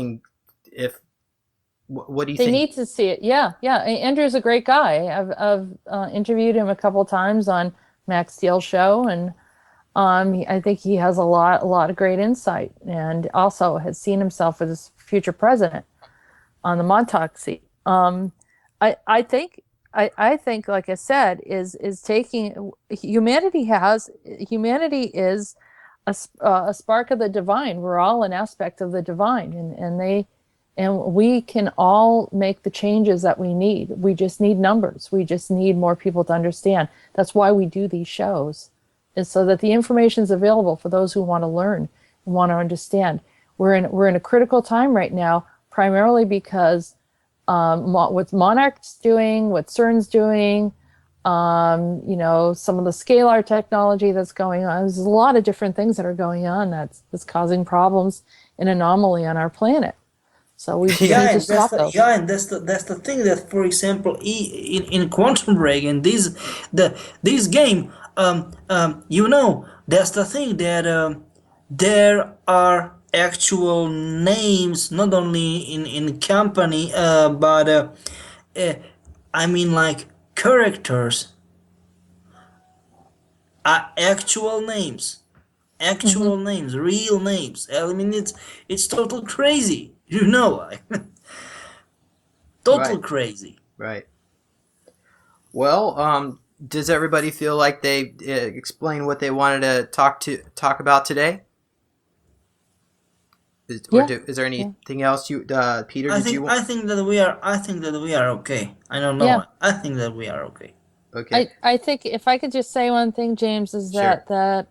do you think? They need to see it. Yeah. Andrew's a great guy. I've interviewed him a couple times on Max Steele's show, and I think he has a lot of great insight, and also has seen himself as future president on the Montauk seat. I think, like I said, is taking humanity is a spark of the divine. We're all an aspect of the divine, and and we can all make the changes that we need. We just need numbers. We just need more people to understand. That's why we do these shows, is so that the information is available for those who want to learn and want to understand. We're in a critical time right now, primarily because what Monarch's doing, what CERN's doing, some of the scalar technology that's going on. There's a lot of different things that are going on that's causing problems and anomaly on our planet. So we need to stop those. Yeah, and that's the thing that, for example, in Quantum Break and this game, that's the thing that there are actual names not only in company, but I mean like characters are actual names, real names. I mean it's total crazy. Total Right. crazy. Right. Well, does everybody feel like they explained what they wanted to talk about today? Is there anything else you, Peter? I think that we are okay. I don't know. Yeah. I think that we are okay. Okay. I think if I could just say one thing, James, is Sure. that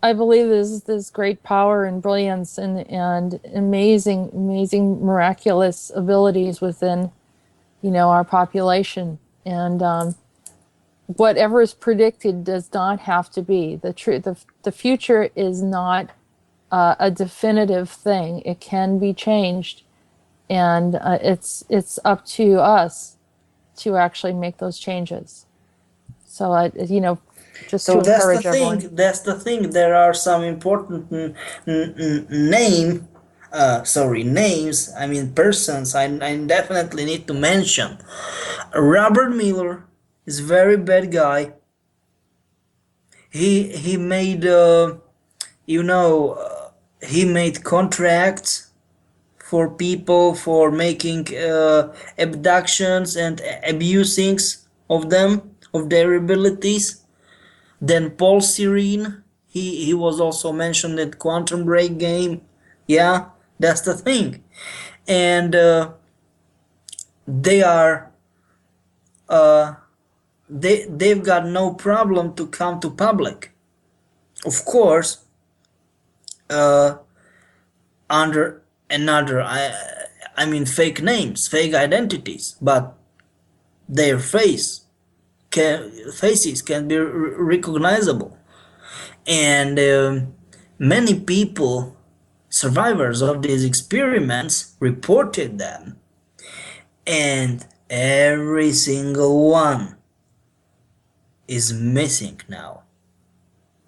I believe there's great power and brilliance and amazing miraculous abilities within our population, and whatever is predicted does not have to be the truth. The future is not a definitive thing. It can be changed, and it's up to us to actually make those changes. So just So to encourage everyone. that's the thing. There are some important names. I mean persons. I definitely need to mention. Robert Miller is a very bad guy. He made he made contracts for people for making abductions and abusings of them, of their abilities. Then Paul Serene, he was also mentioned in Quantum Break game. Yeah, that's the thing. And they are they've got no problem to come to public. Of course, under another I mean fake names, fake identities, but their faces can be recognizable. And many people, survivors of these experiments, reported them, and every single one is missing now,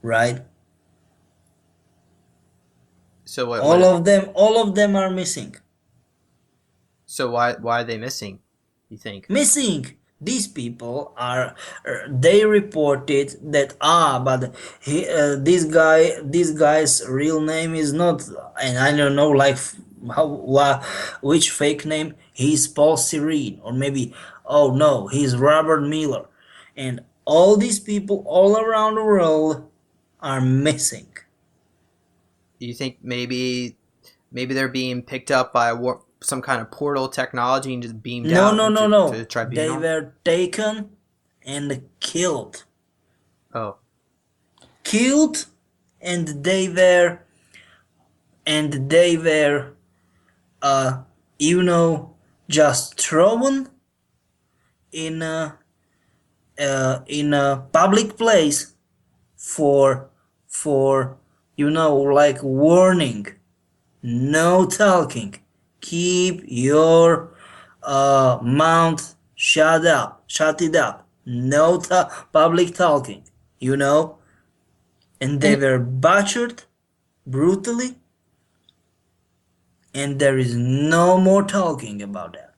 right? So what? All of them are missing. So why are they missing? You think? Missing. These people are. They reported that but this guy's real name is not, and I don't know like which fake name. He's Paul Serene, or maybe oh no, he's Robert Miller, and all these people all around the world are missing. Do you think maybe they're being picked up by some kind of portal technology and just beamed out No. to tribunal? They were taken and killed. Oh. Killed, and they were just thrown in a public place for like warning. No talking. Keep your mouth shut it up. No public talking. And they were butchered brutally, and there is no more talking about that.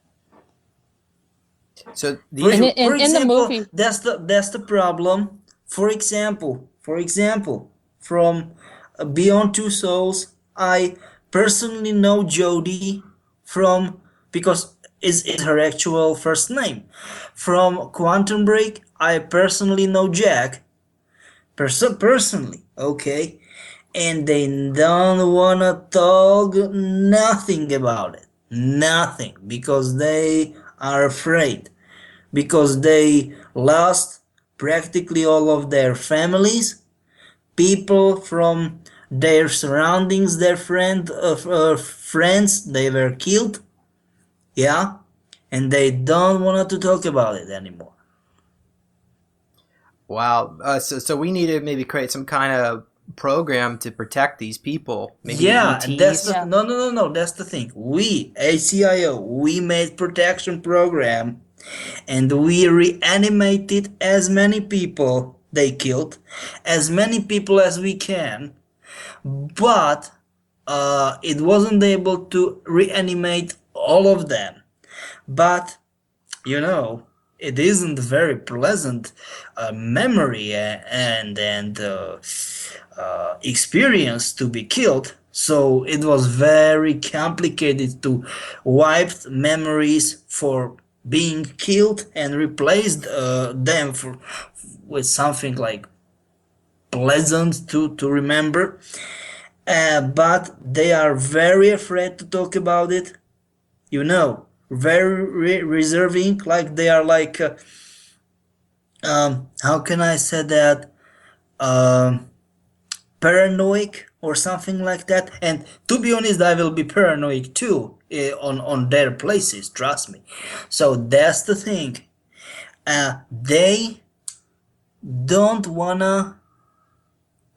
So For in example, the movie, that's the problem. For example, from Beyond Two Souls, I personally know Jodie because is her actual first name. From Quantum Break, I personally know Jack. Personally, okay, and they don't wanna talk nothing about it. Nothing, because they are afraid, because they lost practically all of their families, people from their surroundings, their friends, they were killed, yeah, and they don't want to talk about it anymore. Wow. So we need to maybe create some kind of program to protect these people. Maybe Yeah, and that's ETs. the Yeah. no. That's the thing. We ACIO, we made protection program, and we reanimated as many people they killed, as many people as we can. But it wasn't able to reanimate all of them. But you know, it isn't very pleasant memory and experience to be killed. So it was very complicated to wipe memories for being killed and replaced them with something like pleasant to remember. But they are very afraid to talk about it. You know, very reserving, like they are like how can I say that, um paranoid or something like that. And to be honest, I will be paranoid too, on their places, trust me. So that's the thing. They don't wanna,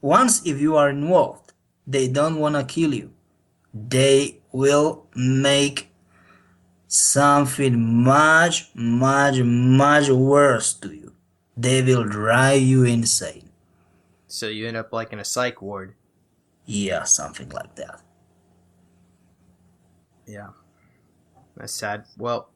once if you are involved, they don't wanna kill you. They will make something much, much, much worse to you. They will drive you insane. So you end up like in a psych ward. Yeah, something like that. Yeah. That's sad. Well,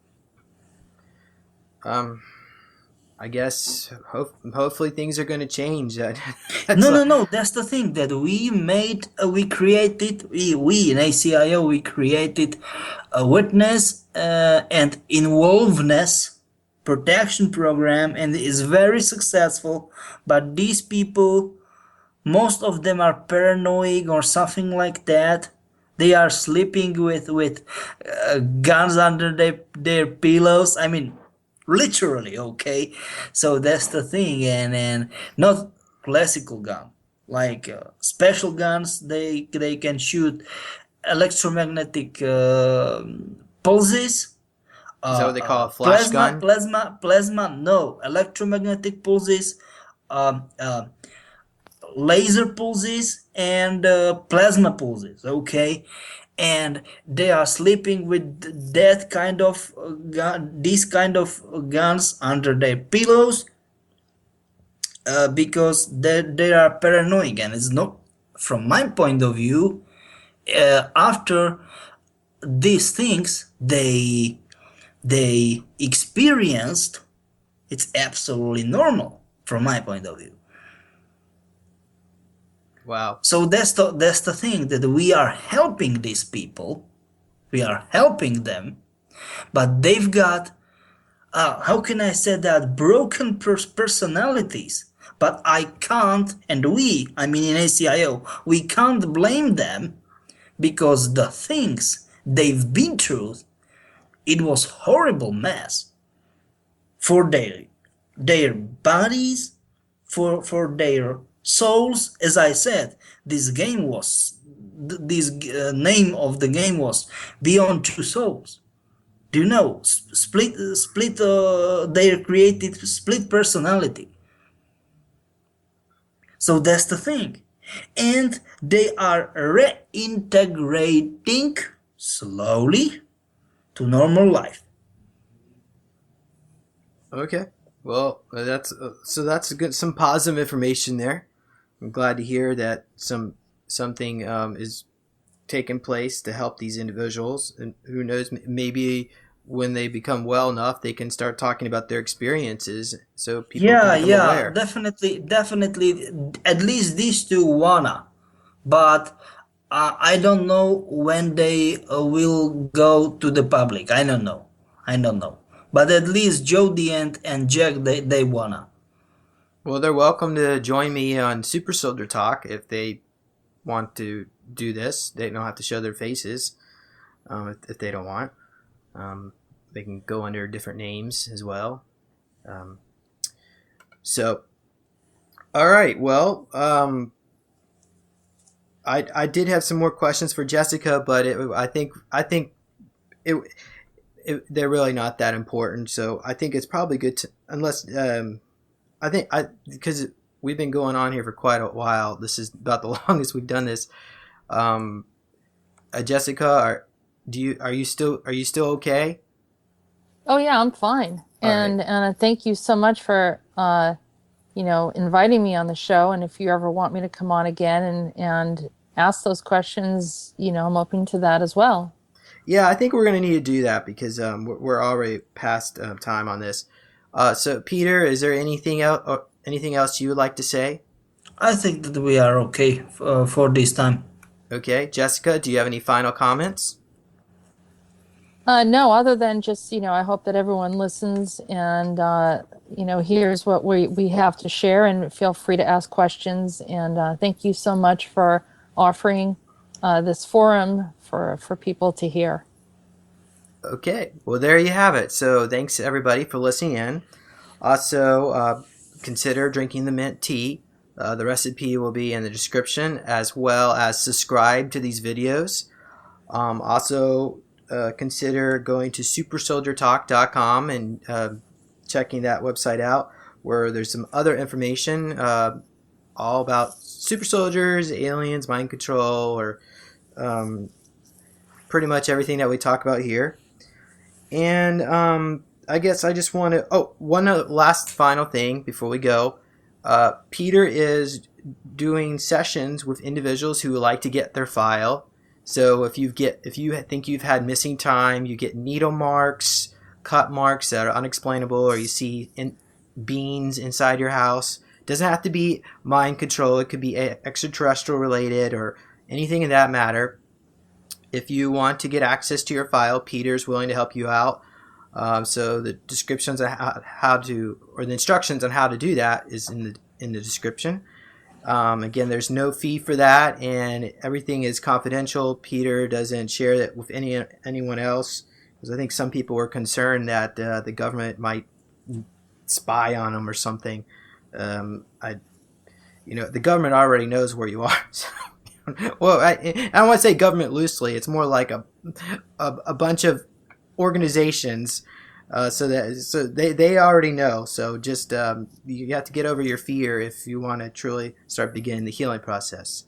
I guess hopefully things are going to change. No. That's the thing that we made. We created. We in ACIO we created a witness and involvedness protection program, and it is very successful. But these people, most of them are paranoid or something like that. They are sleeping with guns under their pillows. I mean, literally, okay. So that's the thing, and not classical gun, like special guns. They can shoot electromagnetic pulses, Is that what they call a flash gun? plasma. No, electromagnetic pulses. Um, uh, Laser pulses and plasma pulses, okay, and they are sleeping with that kind of these kind of guns under their pillows, because they are paranoid, and it's not, from my point of view, after these things they experienced, it's absolutely normal from my point of view. Wow. So that's the thing, that we are helping these people, we are helping them, but they've got how can I say that, broken personalities. But I can't, and I mean in ACIO, we can't blame them, because the things they've been through, it was horrible mess for their bodies, for their souls. As I said, this game was this name of the game was Beyond Two Souls. Do you know, split their created split personality. So that's the thing, and they are reintegrating slowly to normal life. Okay. Well, that's good. Some positive information there. I'm glad to hear that something is taking place to help these individuals, and who knows, maybe when they become well enough, they can start talking about their experiences, so people can become aware. Definitely. At least these two wanna, but I don't know when they will go to the public. I don't know. But at least Jody and Jack, they wanna. Well, they're welcome to join me on Super Soldier Talk if they want to do this. They don't have to show their faces. if they don't want. They can go under different names as well. So, all right. Well, I did have some more questions for Jessica, but I think they're really not that important. So I think it's probably good to, unless because we've been going on here for quite a while. This is about the longest we've done this. Jessica, are you still okay? Oh yeah, I'm fine. And thank you so much for inviting me on the show. And if you ever want me to come on again and ask those questions, I'm open to that as well. Yeah, I think we're going to need to do that because we're already past time on this. So Peter, is there anything else you would like to say? I think that we are okay for this time. Okay, Jessica, do you have any final comments? No, other than just, I hope that everyone listens and, hears what we have to share, and feel free to ask questions. And thank you so much for offering this forum for people to hear. Okay, well, there you have it. So thanks, everybody, for listening in. Also, consider drinking the mint tea. The recipe will be in the description, as well as subscribe to these videos. Also, consider going to supersoldiertalk.com and checking that website out, where there's some other information all about super soldiers, aliens, mind control, or pretty much everything that we talk about here. And I guess I just want to... Oh, one last final thing before we go. Peter is doing sessions with individuals who would like to get their file. So if you think you've had missing time, you get needle marks, cut marks that are unexplainable, or you see beans inside your house. It doesn't have to be mind control. It could be extraterrestrial related or anything in that matter. If you want to get access to your file, Peter's willing to help you out. So the descriptions on the instructions on how to do that is in the description. Again, there's no fee for that, and everything is confidential. Peter doesn't share that with anyone else, because I think some people were concerned that the government might spy on them or something. The government already knows where you are. So, well, I don't want to say government loosely. It's more like a bunch of organizations. So they already know. So just you have to get over your fear if you want to truly start beginning the healing process.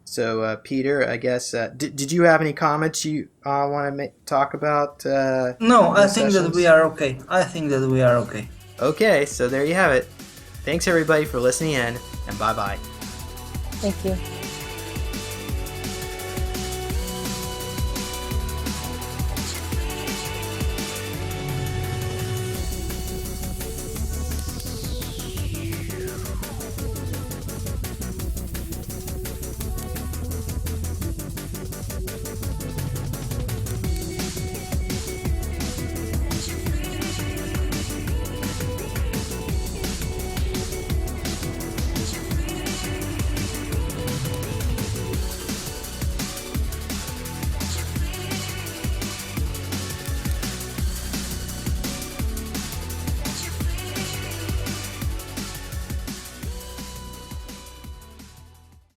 So Peter, I guess did you have any comments you want to talk about? No, I think that we are okay. Okay, so there you have it. Thanks everybody for listening in, and bye bye. Thank you.